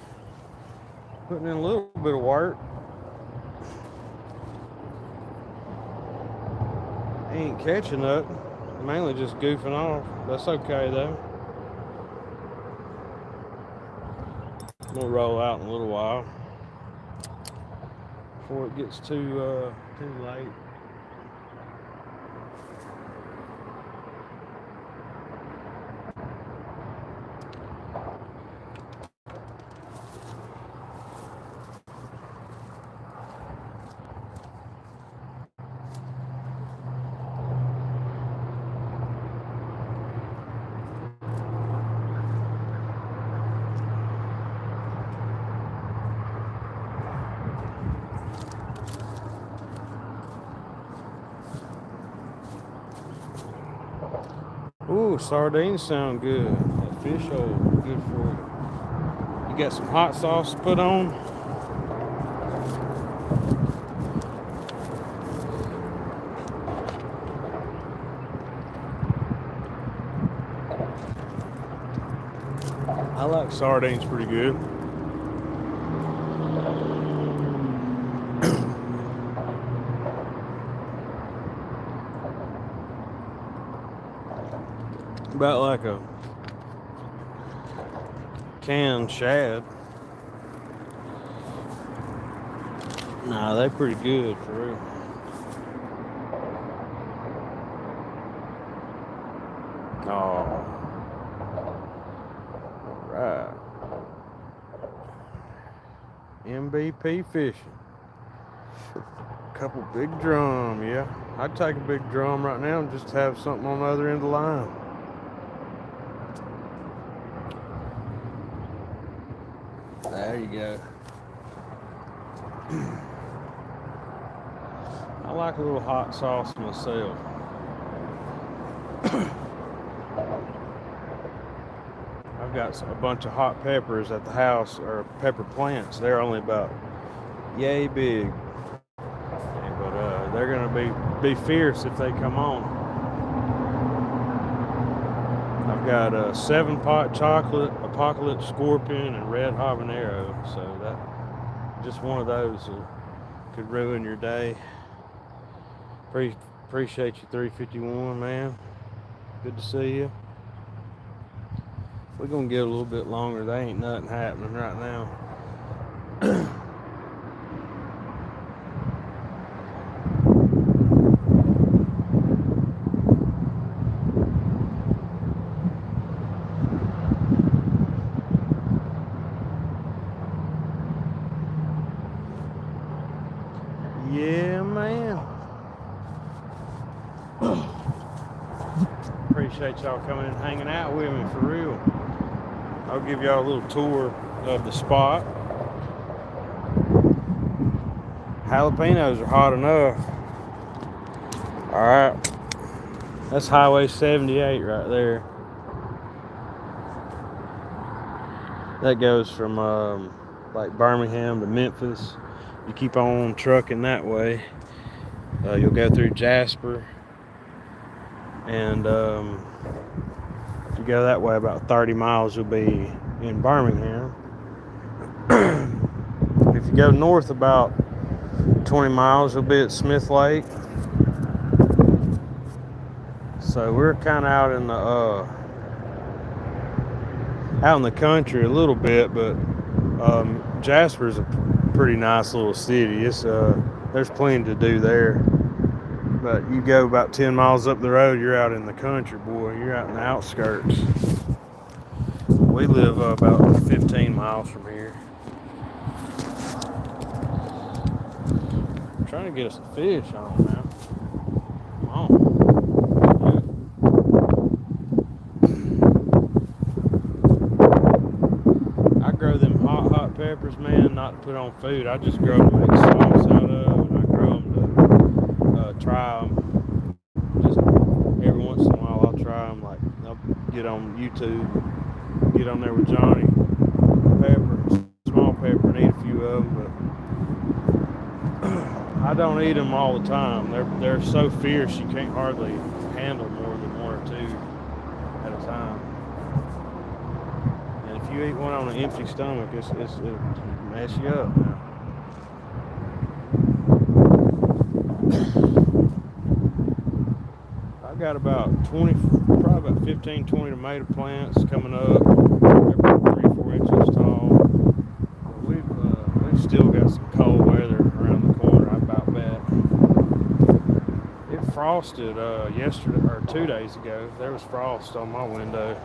Speaker 1: putting in a little bit of work. Ain't catching nothing. Mainly just goofing off. That's okay though. We'll roll out in a little while before it gets too late. Ooh, sardines sound good. That fish oil, good for you. You got some hot sauce to put on? I like sardines pretty good. About like a canned shad. Nah, they're pretty good for real. Oh, right. MVP fishing. Couple big drum, yeah. I'd take a big drum right now and just have something on the other end of the line. There you go. I like a little hot sauce myself. I've got a bunch of hot peppers at the house, or pepper plants. They're only about yay big, but they're gonna be fierce if they come on. I've got a 7-pot chocolate, apocalypse scorpion, and red habanero. So that just one of those could ruin your day. Appreciate you, 351, man. Good to see you. We're gonna get a little bit longer. There ain't nothing happening right now. Yeah, man. Appreciate y'all coming and hanging out with me for real. I'll give y'all a little tour of the spot. Jalapenos are hot enough. Alright. That's Highway 78 right there. That goes from like Birmingham to Memphis. You keep on trucking that way. You'll go through Jasper. And if you go that way about 30 miles, you'll be in Birmingham. If you go north about 20 miles, you'll be at Smith Lake. So we're kind of out in the country a little bit, but Jasper's a pretty nice little city. It's there's plenty to do there. But you go about 10 miles up the road, you're out in the country, boy. You're out in the outskirts. We live about 15 miles from here. I'm trying to get us a fish on now. Come on. I grow them hot peppers, man, not to put on food. I just grow them to make sauce out of, and I grow them to try them. Just every once in a while, I'll try them. Like I'll get on YouTube, get on there with Johnny Pepper, small pepper, and eat a few of them. But I don't eat them all the time. They're so fierce you can't hardly handle more than one or two at a time. And if you eat one on an empty stomach, it'll mess you up now. I got about 20, probably about 15, 20 tomato plants coming up. They're about 3 or 4 inches tall. But we've still got some cold weather around the corner. I about bet. It frosted yesterday or 2 days ago. There was frost on my window.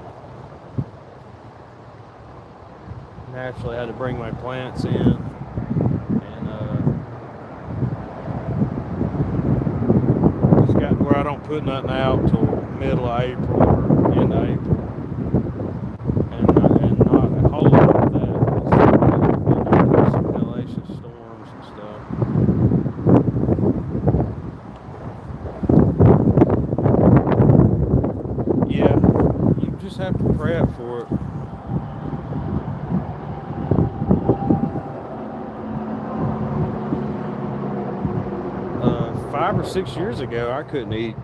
Speaker 1: Naturally, I had to bring my plants in, and just got where I don't put nothing out till middle of April or end of April, and not a whole lot of that. There's some hellacious storms and stuff. Yeah, you just have to prep for it. 5 or 6 years ago, I couldn't eat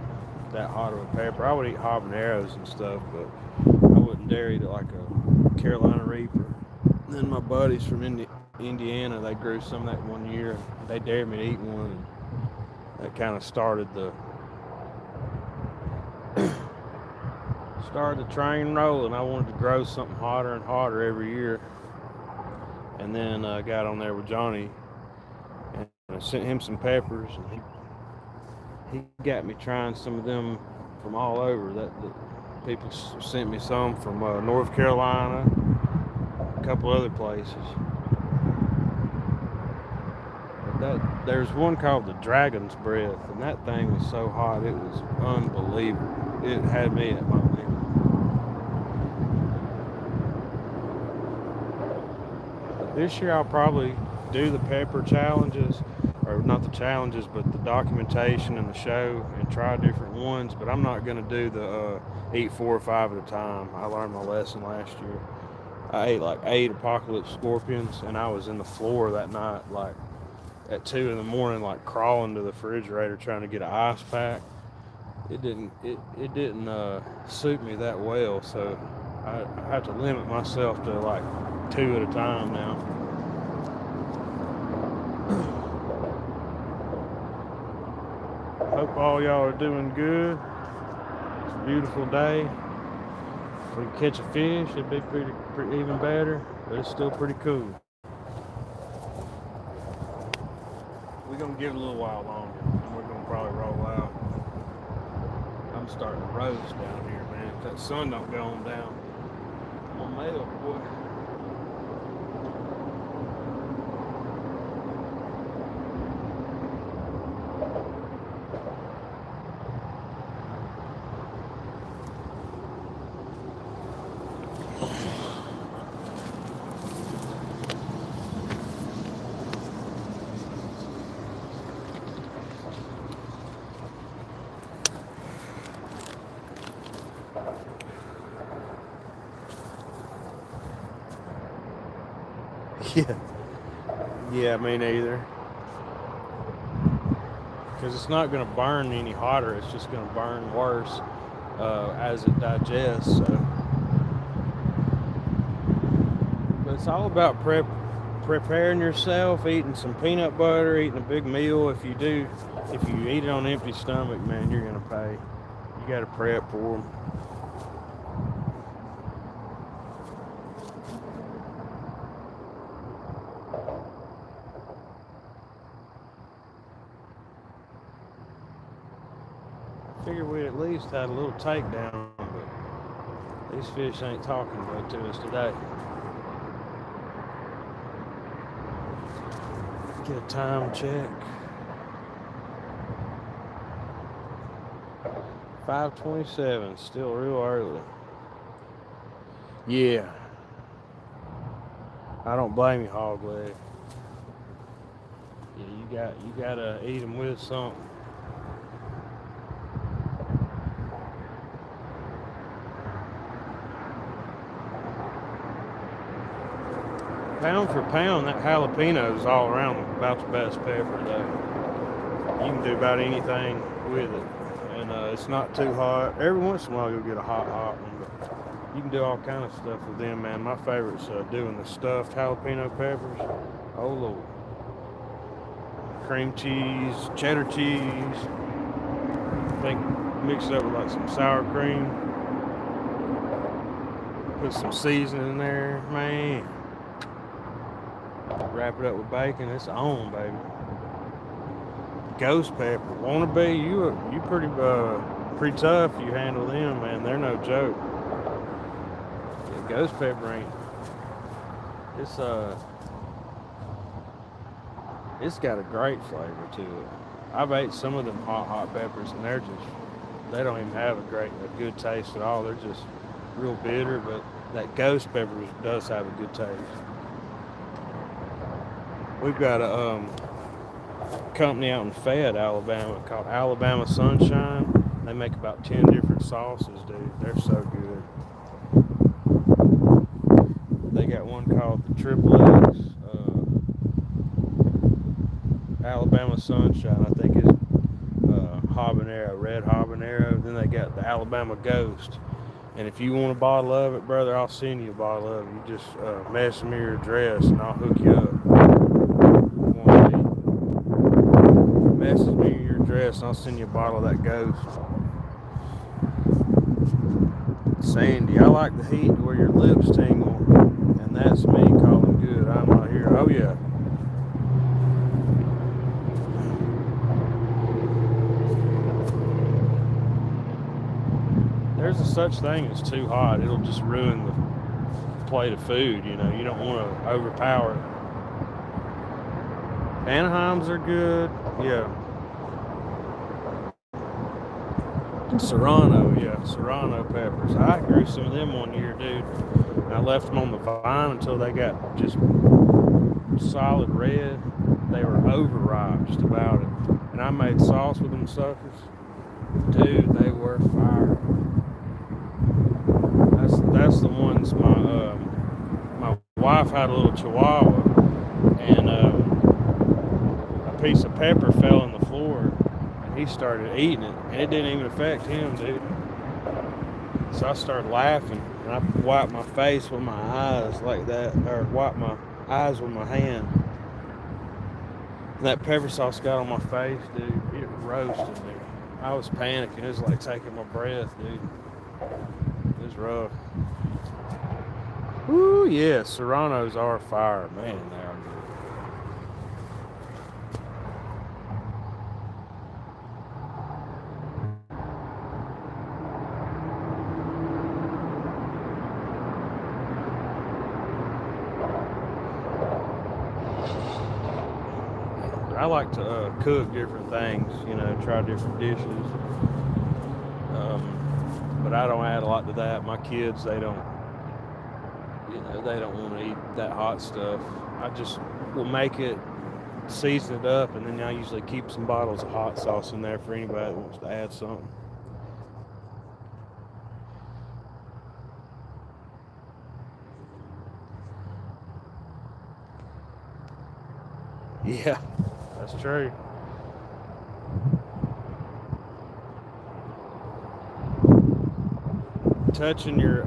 Speaker 1: that hot of a pepper. I would eat habaneros and stuff, but I wouldn't dare eat it like a Carolina Reaper. And then my buddies from Indiana, they grew some of that one year, and they dared me to eat one, and that kind of started the train rolling. I wanted to grow something hotter and hotter every year, and then I got on there with Johnny, and I sent him some peppers, and he got me trying some of them from all over. That people sent me some from North Carolina, a couple other places. But there's one called the Dragon's Breath, and that thing was so hot it was unbelievable. It had me at my limit. This year I'll probably do the pepper challenges, or not the challenges, but the documentation and the show, and try different ones. But I'm not going to do the eat 4 or 5 at a time. I learned my lesson last year. I ate like 8 apocalypse scorpions, and I was in the floor that night, like at 2 in the morning, like crawling to the refrigerator trying to get an ice pack. It didn't suit me that well, so I have to limit myself to like 2 at a time now. Hope all y'all are doing good. It's a beautiful day. If we can catch a fish, it'd be pretty even better, but it's still pretty cool. We're gonna give it a little while longer, and we're gonna probably roll out. I'm starting to roast down here, man. If that sun don't go on down, I'm gonna mail, boy. Yeah. Yeah, me neither. Because it's not going to burn any hotter. It's just going to burn worse as it digests. So. But it's all about preparing yourself, eating some peanut butter, eating a big meal. If you eat it on an empty stomach, man, you're going to pay. You got to prep for them. Figured we at least had a little takedown, but these fish ain't talking good to us today. Get a time check. 5:27, still real early. Yeah. I don't blame you, hog leg. Yeah, you gotta eat them with something. Pound for pound, that jalapeno is all around about the best pepper though. You can do about anything with it, and it's not too hot. Every once in a while you'll get a hot one, but you can do all kind of stuff with them, man. My favorite's doing the stuffed jalapeno peppers. Oh Lord, cream cheese, cheddar cheese. I think mix it up with like some sour cream. Put some seasoning in there, man. Wrap it up with bacon. It's on, baby. Ghost pepper. Wanna be you pretty tough. You handle them, man. They're no joke. Yeah, ghost pepper ain't. It's it's got a great flavor to it. I've ate some of them hot peppers, and they don't even have a good taste at all. They're just real bitter, but that ghost pepper does have a good taste. We've got a company out in Fayette, Alabama, called Alabama Sunshine. They make about 10 different sauces, dude. They're so good. They got one called the Triple X Alabama Sunshine. I think it's habanero, red habanero. Then they got the Alabama Ghost. And if you want a bottle of it, brother, I'll send you a bottle of it. You just message me your address and I'll hook you up. Message me your address and I'll send you a bottle of that Ghost. Sandy, I like the heat where your lips tingle, and that's me calling good. I'm not here. Oh yeah. There's a such thing as too hot. It'll just ruin the plate of food. You know, you don't want to overpower it. Anaheims are good. Yeah. Serrano peppers. I grew some of them one year, dude. And I left them on the vine until they got just solid red. They were overripe, just about it. And I made sauce with them suckers. Dude, they were fire. That's the ones my wife had a little chihuahua, and a piece of pepper fell on the floor. He started eating it, and it didn't even affect him, dude. So I started laughing, and I wiped my face with my eyes like that, or wiped my eyes with my hand. And that pepper sauce got on my face, dude. It roasted me. I was panicking. It was like taking my breath, dude. It was rough. Ooh, yeah, Serranos are fire, man. They are good. I like to cook different things, you know, try different dishes. But I don't add a lot to that. My kids, they don't want to eat that hot stuff. I just will make it, season it up, and then I usually keep some bottles of hot sauce in there for anybody that wants to add something. Yeah, that's true. Touching your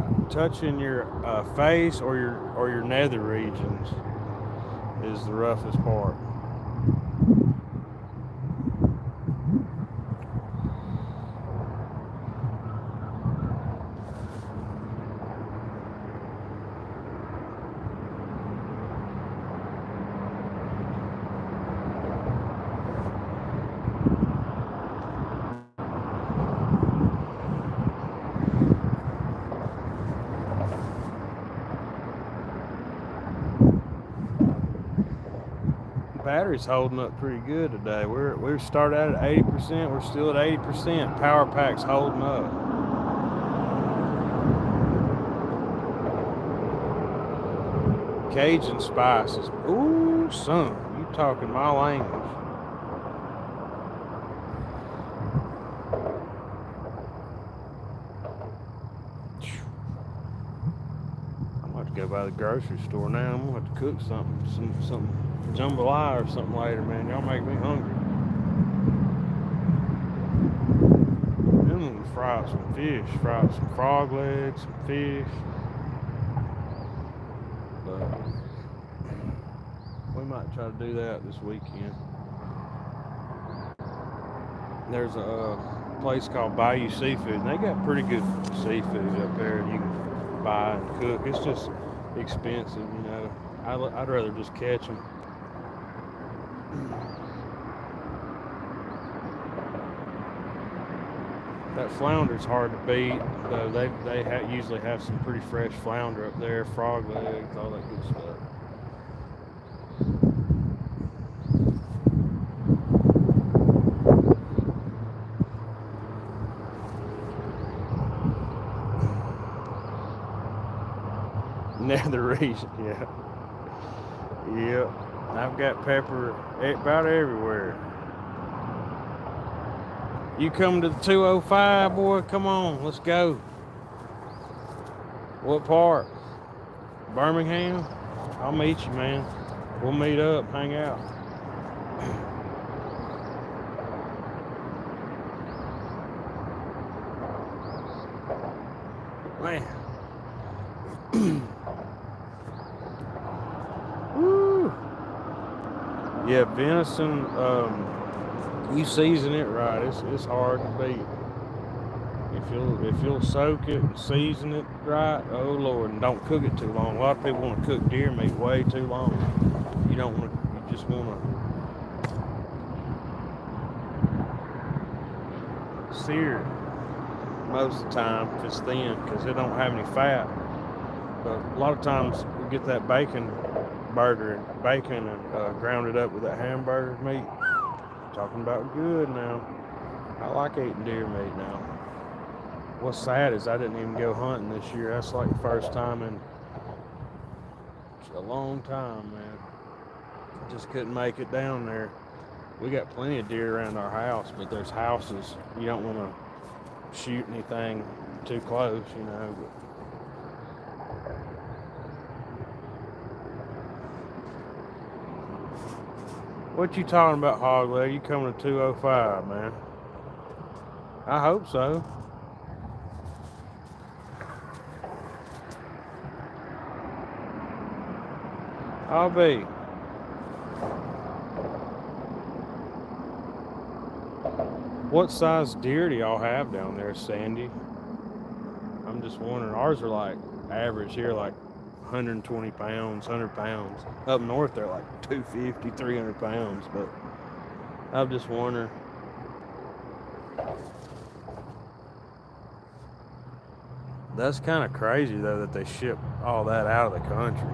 Speaker 1: face or your nether regions is the roughest part. Battery's holding up pretty good today. We started out at 80%. We're still at 80%. Power pack's holding up. Cajun spices. Ooh, son, you talking my language. I'm going to go by the grocery store now. I'm going to have to cook some jambalaya or something later, man. Y'all make me hungry. Then I'm going to fry up some fish, fry up some frog legs, some fish. But we might try to do that this weekend. There's a place called Bayou Seafood, and they got pretty good seafood up there you can buy and cook. It's just expensive, you know. I'd rather just catch them. That flounder's hard to beat, though. They usually have some pretty fresh flounder up there, frog legs, all that good stuff. Nether region, yeah. Yep. I've got pepper about everywhere. You come to the 205, boy? Come on, let's go. What part? Birmingham? I'll meet you, man. We'll meet up, hang out. Man. Woo. Yeah, venison, you season it right, it's hard to beat. If you'll soak it and season it right, oh Lord, and don't cook it too long. A lot of people want to cook deer meat way too long. You don't want to, you just want to sear it most of the time if it's thin, because it don't have any fat. But a lot of times we get that bacon and ground it up with that hamburger meat. Talking about good now. I like eating deer meat now. What's sad is I didn't even go hunting this year. That's like the first time in a long time, man. I just couldn't make it down there. We got plenty of deer around our house, but there's houses. You don't want to shoot anything too close, you know. What you talking about, hog leg? You coming to 205, man? I hope so. I'll be. What size deer do y'all have down there, Sandy? I'm just wondering. Ours are like average here, like 120 pounds, 100 pounds. Up north, they're like 250, 300 pounds. But I'm just wondering. That's kind of crazy, though, that they ship all that out of the country.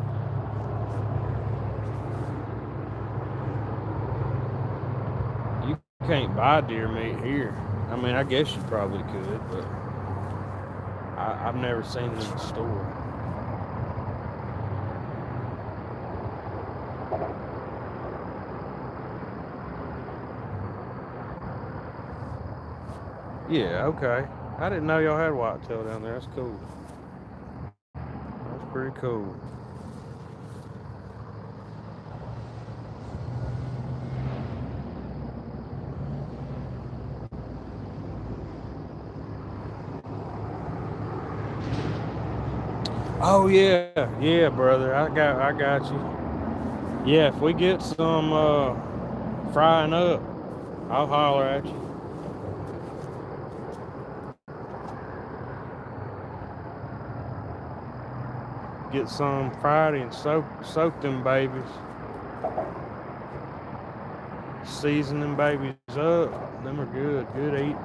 Speaker 1: You can't buy deer meat here. I mean, I guess you probably could, but I've never seen it in the store. Yeah, okay. I didn't know y'all had whitetail down there. That's cool. That's pretty cool. Oh yeah, brother. I got you. Yeah, if we get some frying up, I'll holler at you. Get some Friday and soak them babies. Season them babies up. Them are good eating.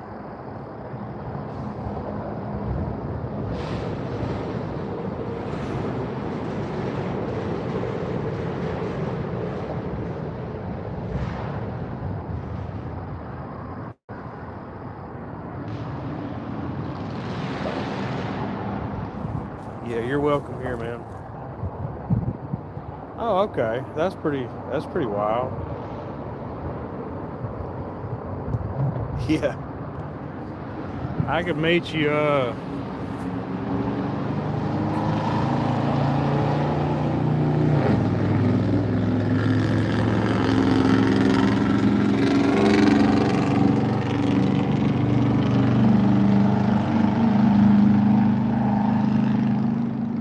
Speaker 1: Yeah, you're welcome here, man. Oh, okay. That's pretty wild. Yeah. I could meet you I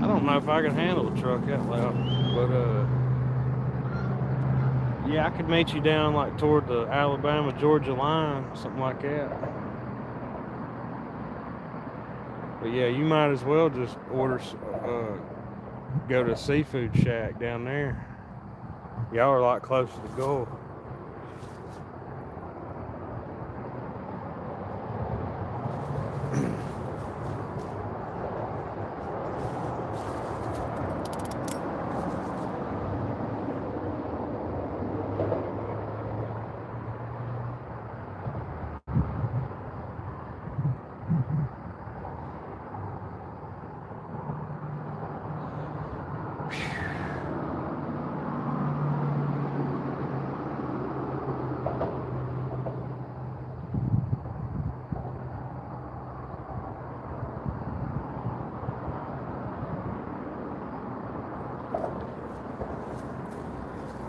Speaker 1: don't know if I can handle a truck that loud, but yeah, I could meet you down like toward the Alabama Georgia line, something like that. But yeah, you might as well just go to a seafood shack down there. Y'all are a lot closer to the Gulf.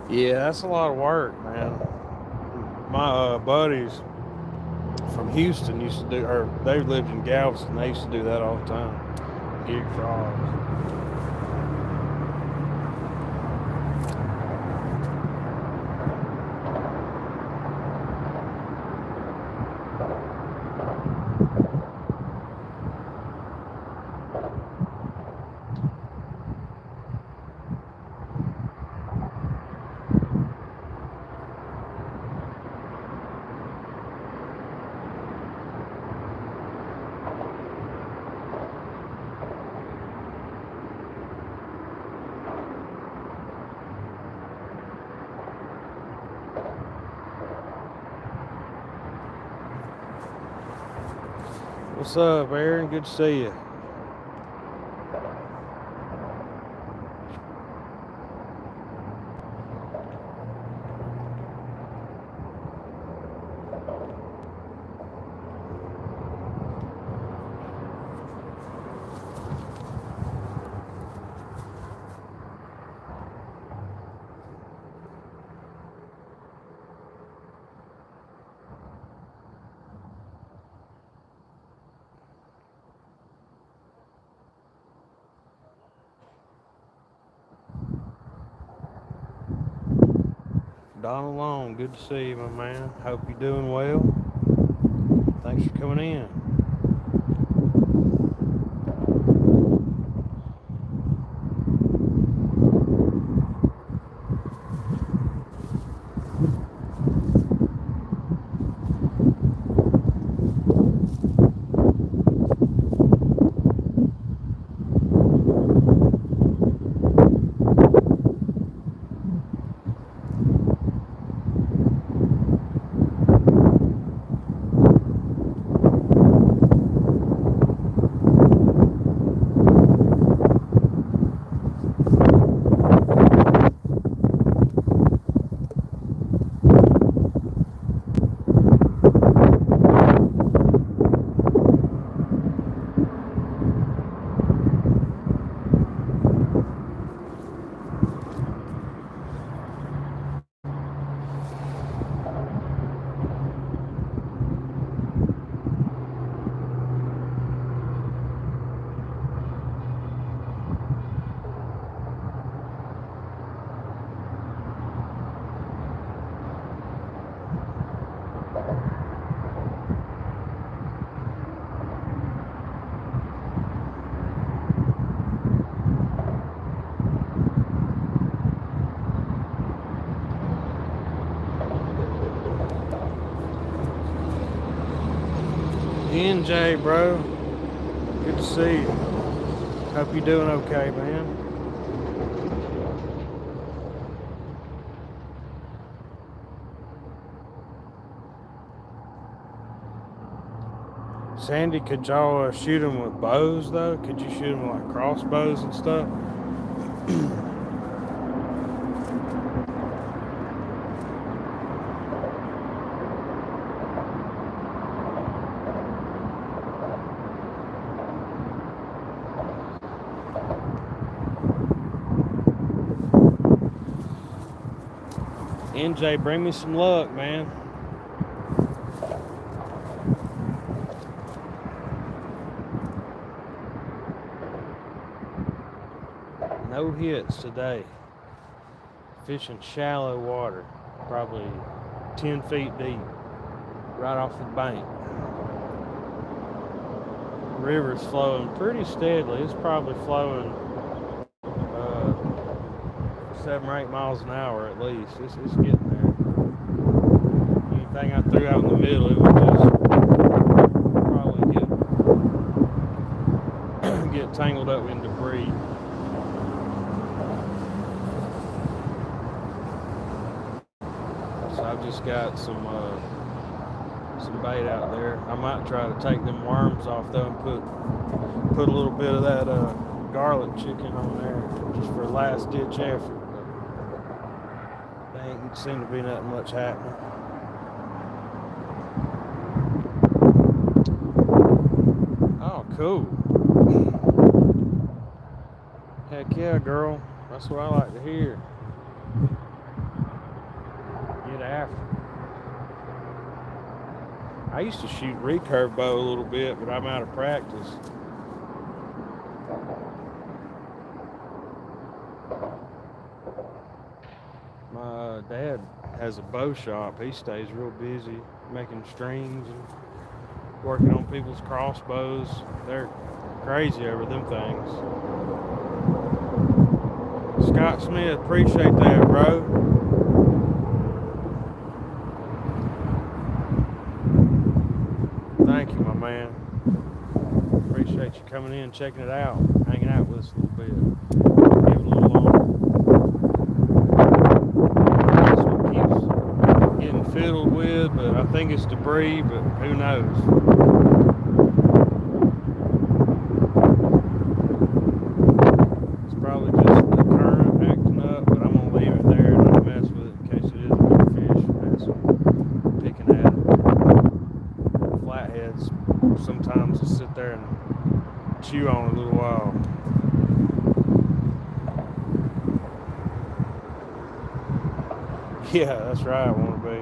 Speaker 1: Yeah, that's a lot of work, man. My buddies from Houston used to do, or they lived in Galveston. They used to do that all the time. Gig frogs. What's up, Aaron? Good to see you. Donald Long, good to see you, my man. Hope you're doing well. Thanks for coming in. NJ, bro. Good to see you. Hope you're doing okay, man. Sandy, could y'all shoot them with bows, though? Could you shoot them like crossbows and stuff? NJ, bring me some luck, man. No hits today. Fishing shallow water, probably 10 feet deep, right off the bank. River's flowing pretty steadily. It's probably flowing 7 or 8 miles an hour at least. It's getting there. Anything I threw out in the middle, it would just probably get tangled up in debris. So I've just got some bait out there. I might try to take them worms off though and put a little bit of that garlic chicken on there just for a last ditch effort. But there ain't seem to be nothing much happening. Oh, cool. Heck yeah, girl. That's what I like to hear. Get after it. I used to shoot recurve bow a little bit, but I'm out of practice. My dad has a bow shop. He stays real busy making strings and working on people's crossbows. They're crazy over them things. Scott Smith, appreciate that, bro. Thank you, my man. Appreciate you coming in, checking it out, hanging out with us a little bit. Give it a little longer. That's what keeps getting fiddled with, but I think it's debris, but who knows? It's probably just the current acting up, but I'm going to leave it there and not mess with it in case it is a big fish. That's picking at it. Flatheads sometimes just sit there and chew on it a little while. Yeah, that's right, I want to be.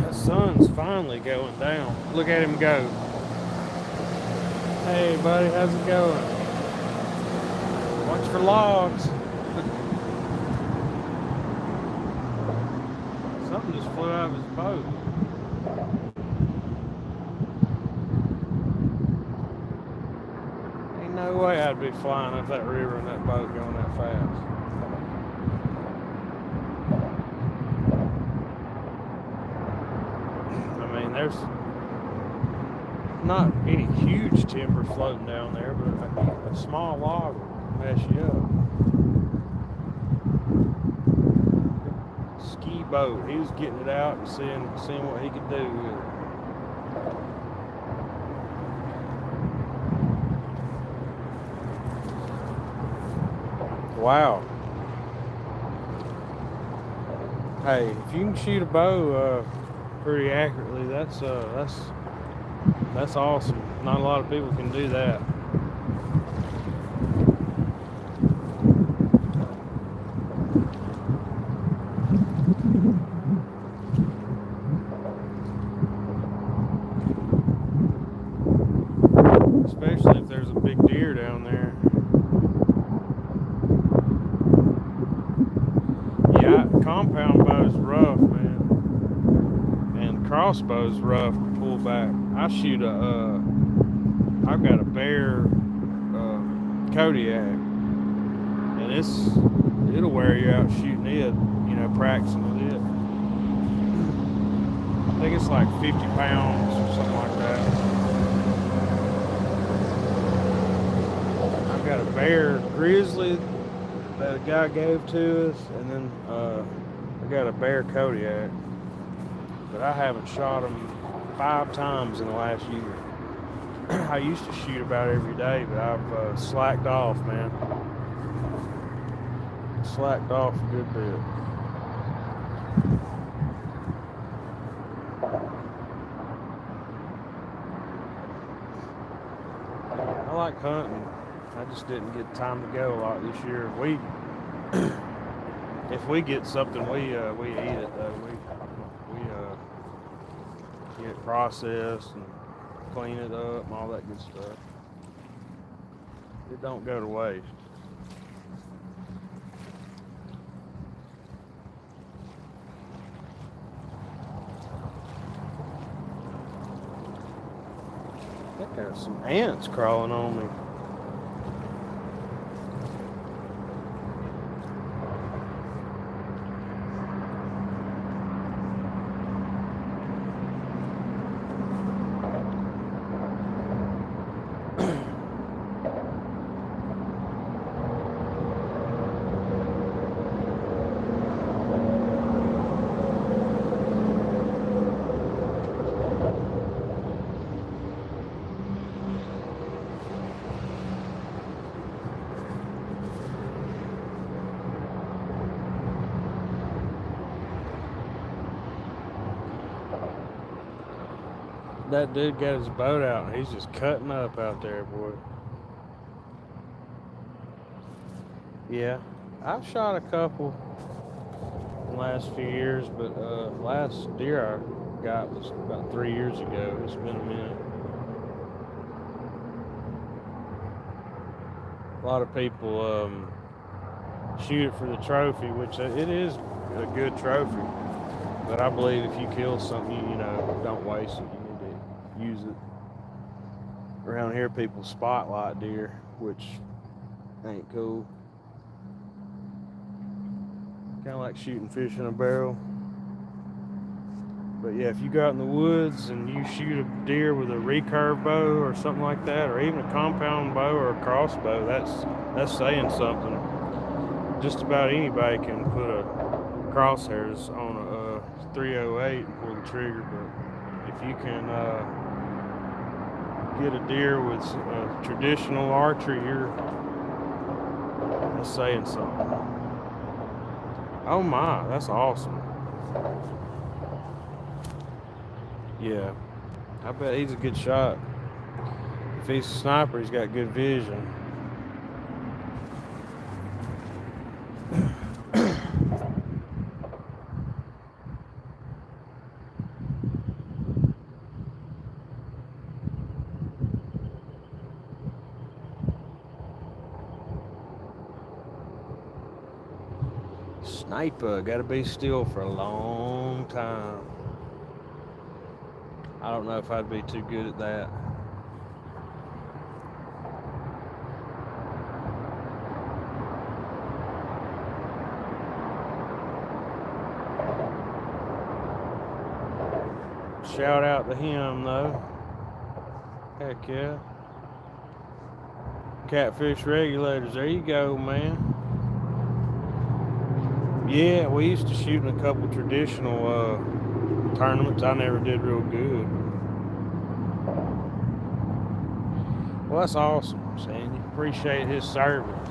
Speaker 1: The sun's finally going down. Look at him go. Hey buddy, how's it going? Watch for logs. Something just flew out of his boat. Ain't no way I'd be flying up that river in that boat going that fast. There's not any huge timber floating down there, but a small log will mess you up. Ski boat. He was getting it out and seeing what he could do with it. Wow. Hey, if you can shoot a bow pretty accurately, that's awesome. Not a lot of people can do that. Especially if there's a big deer down there. Yeah, compound bow's rough, man. Crossbow's rough to pull back. I've got a Bear Kodiak, and it'll wear you out shooting it, practicing with it. I think it's like 50 pounds or something like that. I've got a Bear Grizzly that a guy gave to us, and then I got a Bear Kodiak. But I haven't shot them 5 times in the last year. I used to shoot about every day, but I've slacked off, man. Slacked off a good bit. I like hunting. I just didn't get time to go a lot this year. If we get something, we eat it though. We get it processed and clean it up and all that good stuff. It don't go to waste. I think there's some ants crawling on me. That dude got his boat out and he's just cutting up out there, boy. Yeah, I've shot a couple in the last few years, but last deer I got was about 3 years ago. It's been a minute. A lot of people shoot it for the trophy, which it is a good trophy. But I believe if you kill something, you know, don't waste it. You need to use it. Around here, people spotlight deer, which ain't cool. Kind of like shooting fish in a barrel. But yeah, if you go out in the woods and you shoot a deer with a recurve bow or something like that, or even a compound bow or a crossbow, that's saying something. Just about anybody can put a crosshairs on a 308 and pull the trigger, but if you can get a deer with traditional archery, that's saying something. Oh my, that's awesome. Yeah, I bet he's a good shot. If he's a sniper, he's got good vision. Sniper, gotta be still for a long time. I don't know if I'd be too good at that. Shout out to him though. Heck yeah. Catfish regulators, there you go, man. Yeah, we used to shoot in a couple traditional tournaments. I never did real good. Well, that's awesome, Sandy. Appreciate his service.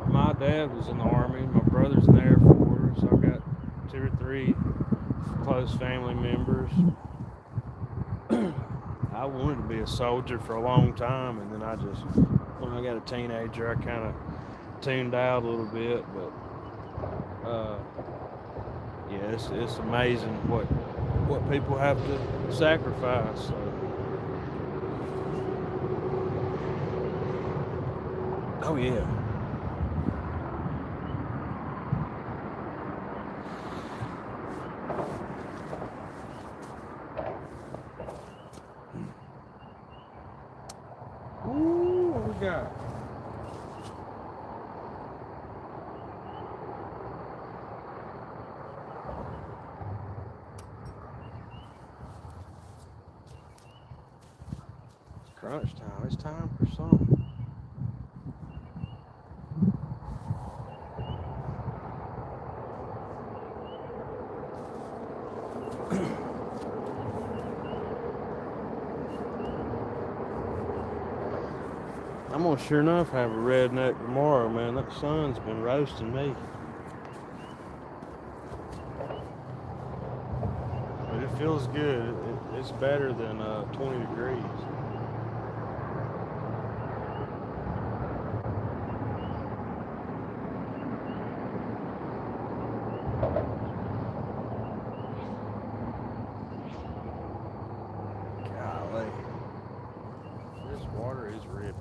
Speaker 1: My dad was in the Army. My brother's in the Air Force. I've got 2 or 3 close family members. I wanted to be a soldier for a long time, and then when I got a teenager, I kind of tuned out a little bit. But yeah, it's amazing what people have to sacrifice. So. Oh yeah. Ooh, what we got? It's crunch time. It's time for something. I'm gonna sure enough have a redneck tomorrow, man. That sun's been roasting me. But it feels good. It's better than 20 degrees. Golly. This water is ripping.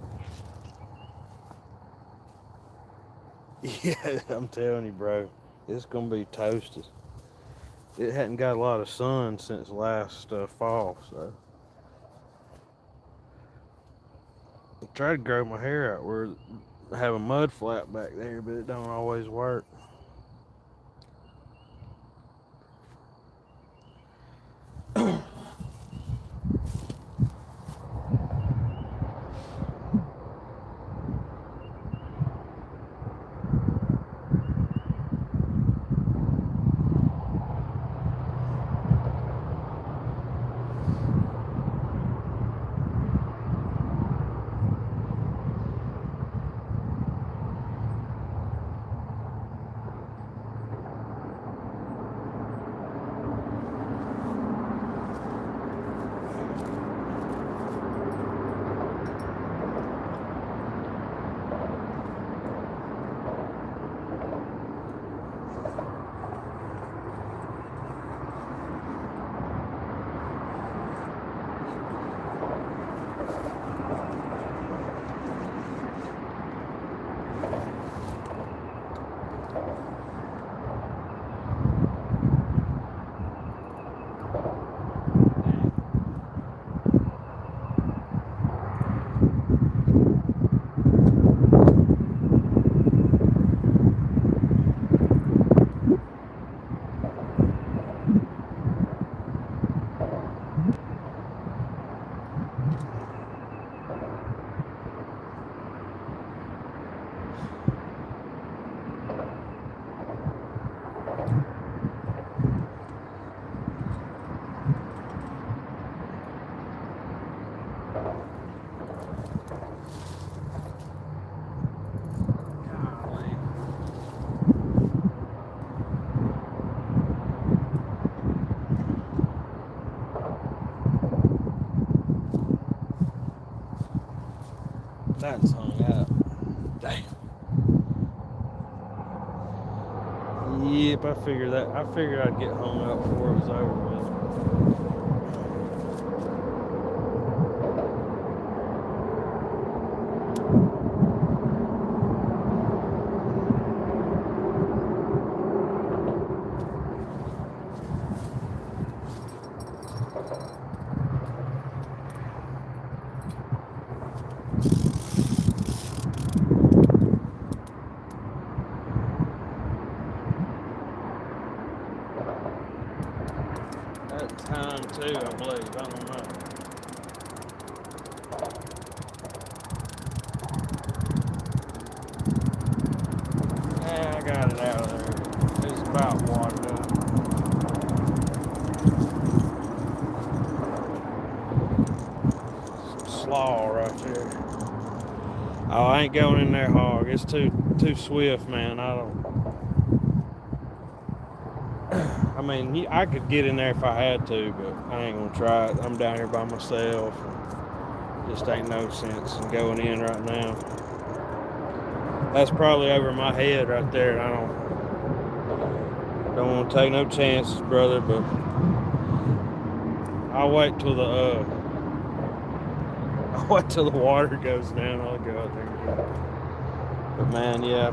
Speaker 1: Yeah, I'm telling you, bro. It's gonna be toasted. It hadn't got a lot of sun since last fall, so I tried to grow my hair out where I have a mud flap back there, but it don't always work. That's hung out. Damn. Yep, I figured that. I figured I'd get hung up before it was over with. That time too, I believe. I don't know. Yeah, I got it out of there. It's about watered up. Some slaw right there. Oh, I ain't going in there hog. It's too swift, man. I mean, I could get in there if I had to, but I ain't gonna try it. I'm down here by myself. Just ain't no sense in going in right now. That's probably over my head right there, and I don't want to take no chances, brother. But I'll wait till the water goes down. I'll go out there and get it. But man, yeah,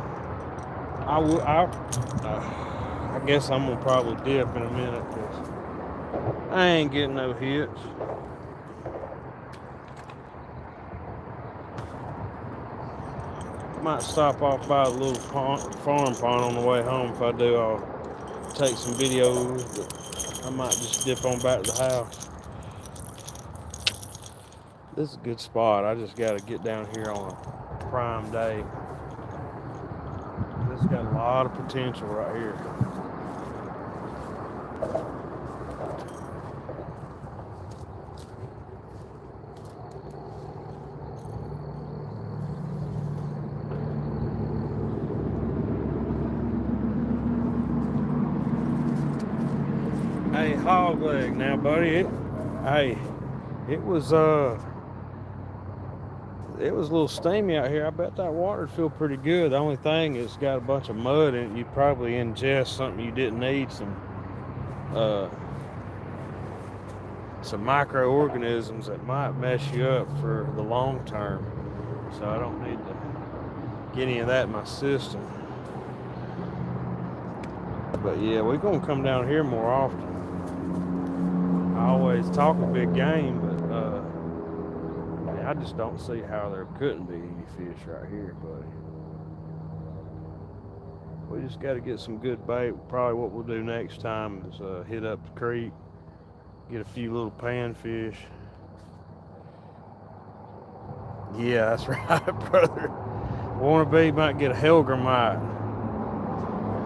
Speaker 1: I guess I'm gonna probably dip in a minute because I ain't getting no hits. Might stop off by a little farm pond on the way home. If I do, I'll take some videos, but I might just dip on back to the house. This is a good spot. I just got to get down here on a prime day. This got a lot of potential right here. Hey, hog leg now, buddy. Hey, it was it was a little steamy out here. I bet that water'd feel pretty good. The only thing is, it's got a bunch of mud in it. You'd probably ingest something you didn't need, uh, some microorganisms that might mess you up for the long term. So I don't need to get any of that in my system. But yeah, we're gonna come down here more often. I always talk a big game, but I just don't see how there couldn't be any fish right here, buddy. We just got to get some good bait. Probably what we'll do next time is hit up the creek, get a few little panfish. Yeah, that's right, brother. Wannabe might get a Hellgrammite.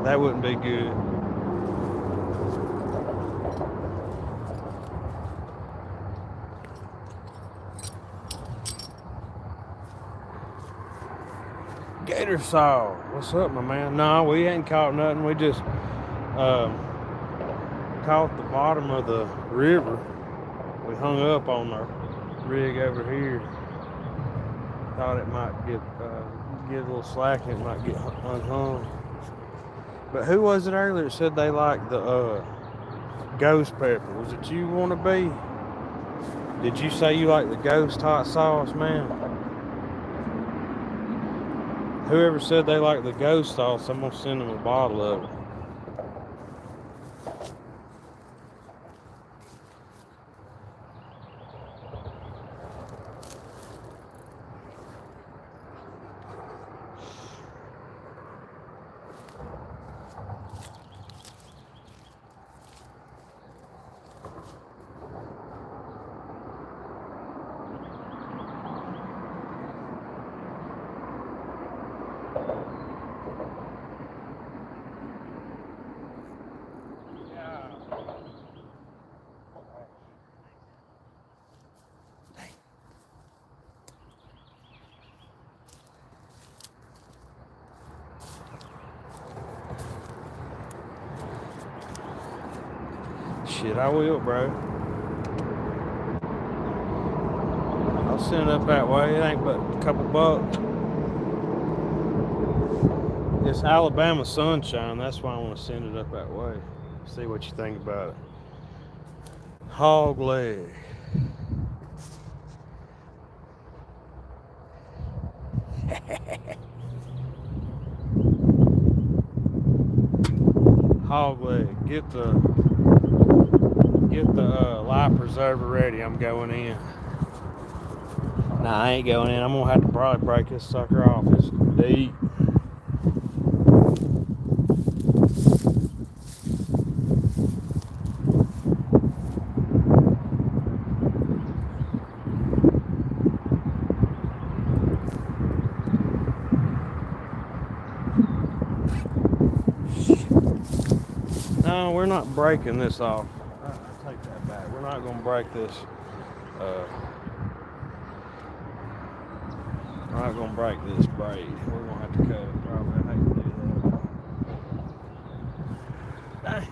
Speaker 1: That wouldn't be good. Gator saw. What's up, my man? No, we ain't caught nothing. We just caught the bottom of the river. We hung up on our rig over here. Thought it might get a little slack and it might get unhung. But who was it earlier that said they liked the ghost pepper? Was it you, Wannabe? Did you say you like the ghost hot sauce, man? Whoever said they like the ghost sauce, I'm gonna send them a bottle of it. Shit, I will, bro. I'll send it up that way. It ain't but a couple bucks. It's Alabama sunshine. That's why I want to send it up that way. See what you think about it. Hog leg. Hog leg. Get the life preserver ready. I'm going in. Nah, I ain't going in. I'm gonna have to probably break this sucker off. It's deep. No, we're not breaking this off. I take that back. We're not gonna break this. We're not gonna break this braid. We're gonna have to cut it. Probably. I hate to do that.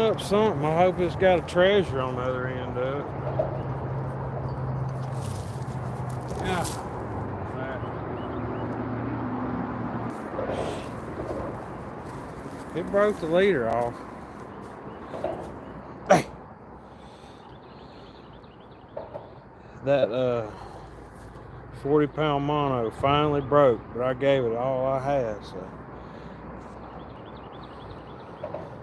Speaker 1: up something. I hope it's got a treasure on the other end of it. Yeah. It broke the leader off. Hey. That 40-pound mono finally broke, but I gave it all I had, so.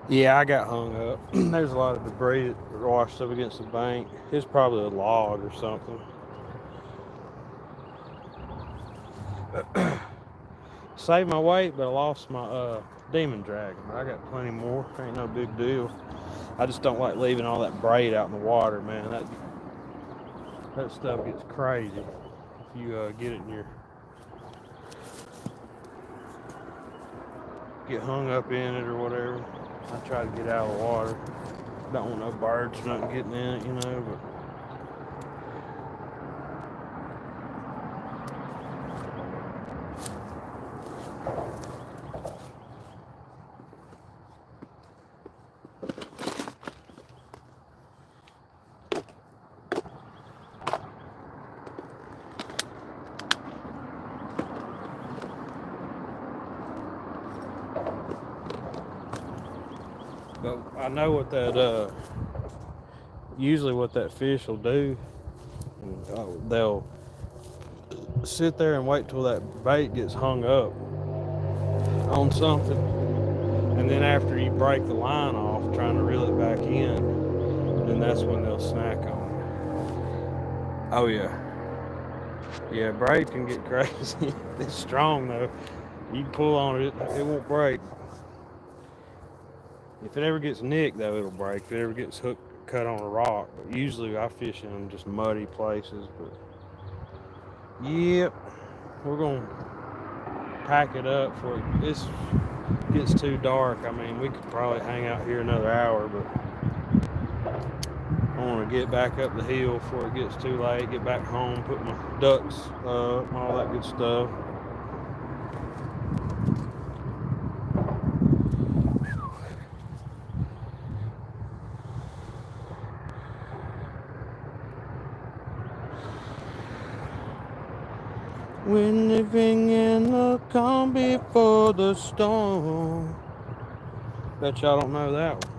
Speaker 1: Yeah, I got hung up. There's a lot of debris that washed up against the bank. It's probably a log or something. Saved my weight, but I lost my demon dragon. I got plenty more. Ain't no big deal. I just don't like leaving all that braid out in the water, man. That stuff gets crazy if you get it in your... get hung up in it or whatever. I try to get out of the water. Don't want no birds or nothing getting in it, you know, but... But I know what that, usually what that fish will do, they'll sit there and wait till that bait gets hung up on something, and then after you break the line off trying to reel it back in, then that's when they'll snack on it. Oh yeah, braid can get crazy. It's strong though. You can pull on it, it won't break. If it ever gets nicked though, it'll break. If it ever gets cut on a rock. But usually I fish in just muddy places. But yep, we're gonna pack it up before it gets too dark. I mean, we could probably hang out here another hour, but I want to get back up the hill before it gets too late. Get back home, put my ducks up, all that good stuff. When living in the calm before the storm. Bet y'all don't know that one.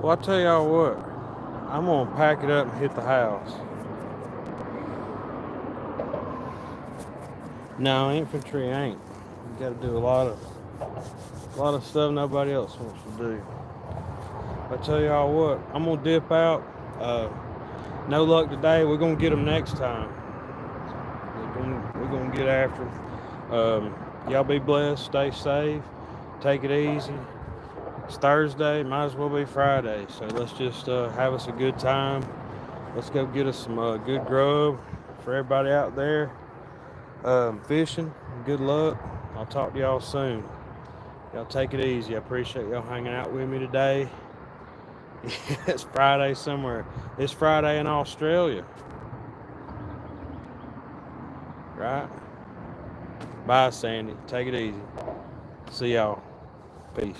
Speaker 1: Well, I tell y'all what, I'm gonna pack it up and hit the house. No, infantry ain't. You gotta do a lot of stuff nobody else wants to do. I tell y'all what, I'm gonna dip out. No luck today. We're gonna get them next time. We're gonna get after them. Y'all be blessed. Stay safe. Take it easy. It's Thursday. Might as well be Friday. So let's just have us a good time. Let's go get us some good grub for everybody out there fishing. Good luck. I'll talk to y'all soon. Y'all take it easy. I appreciate y'all hanging out with me today. It's Friday somewhere. It's Friday in Australia, right? Bye, Sandy. Take it easy. See y'all. Peace.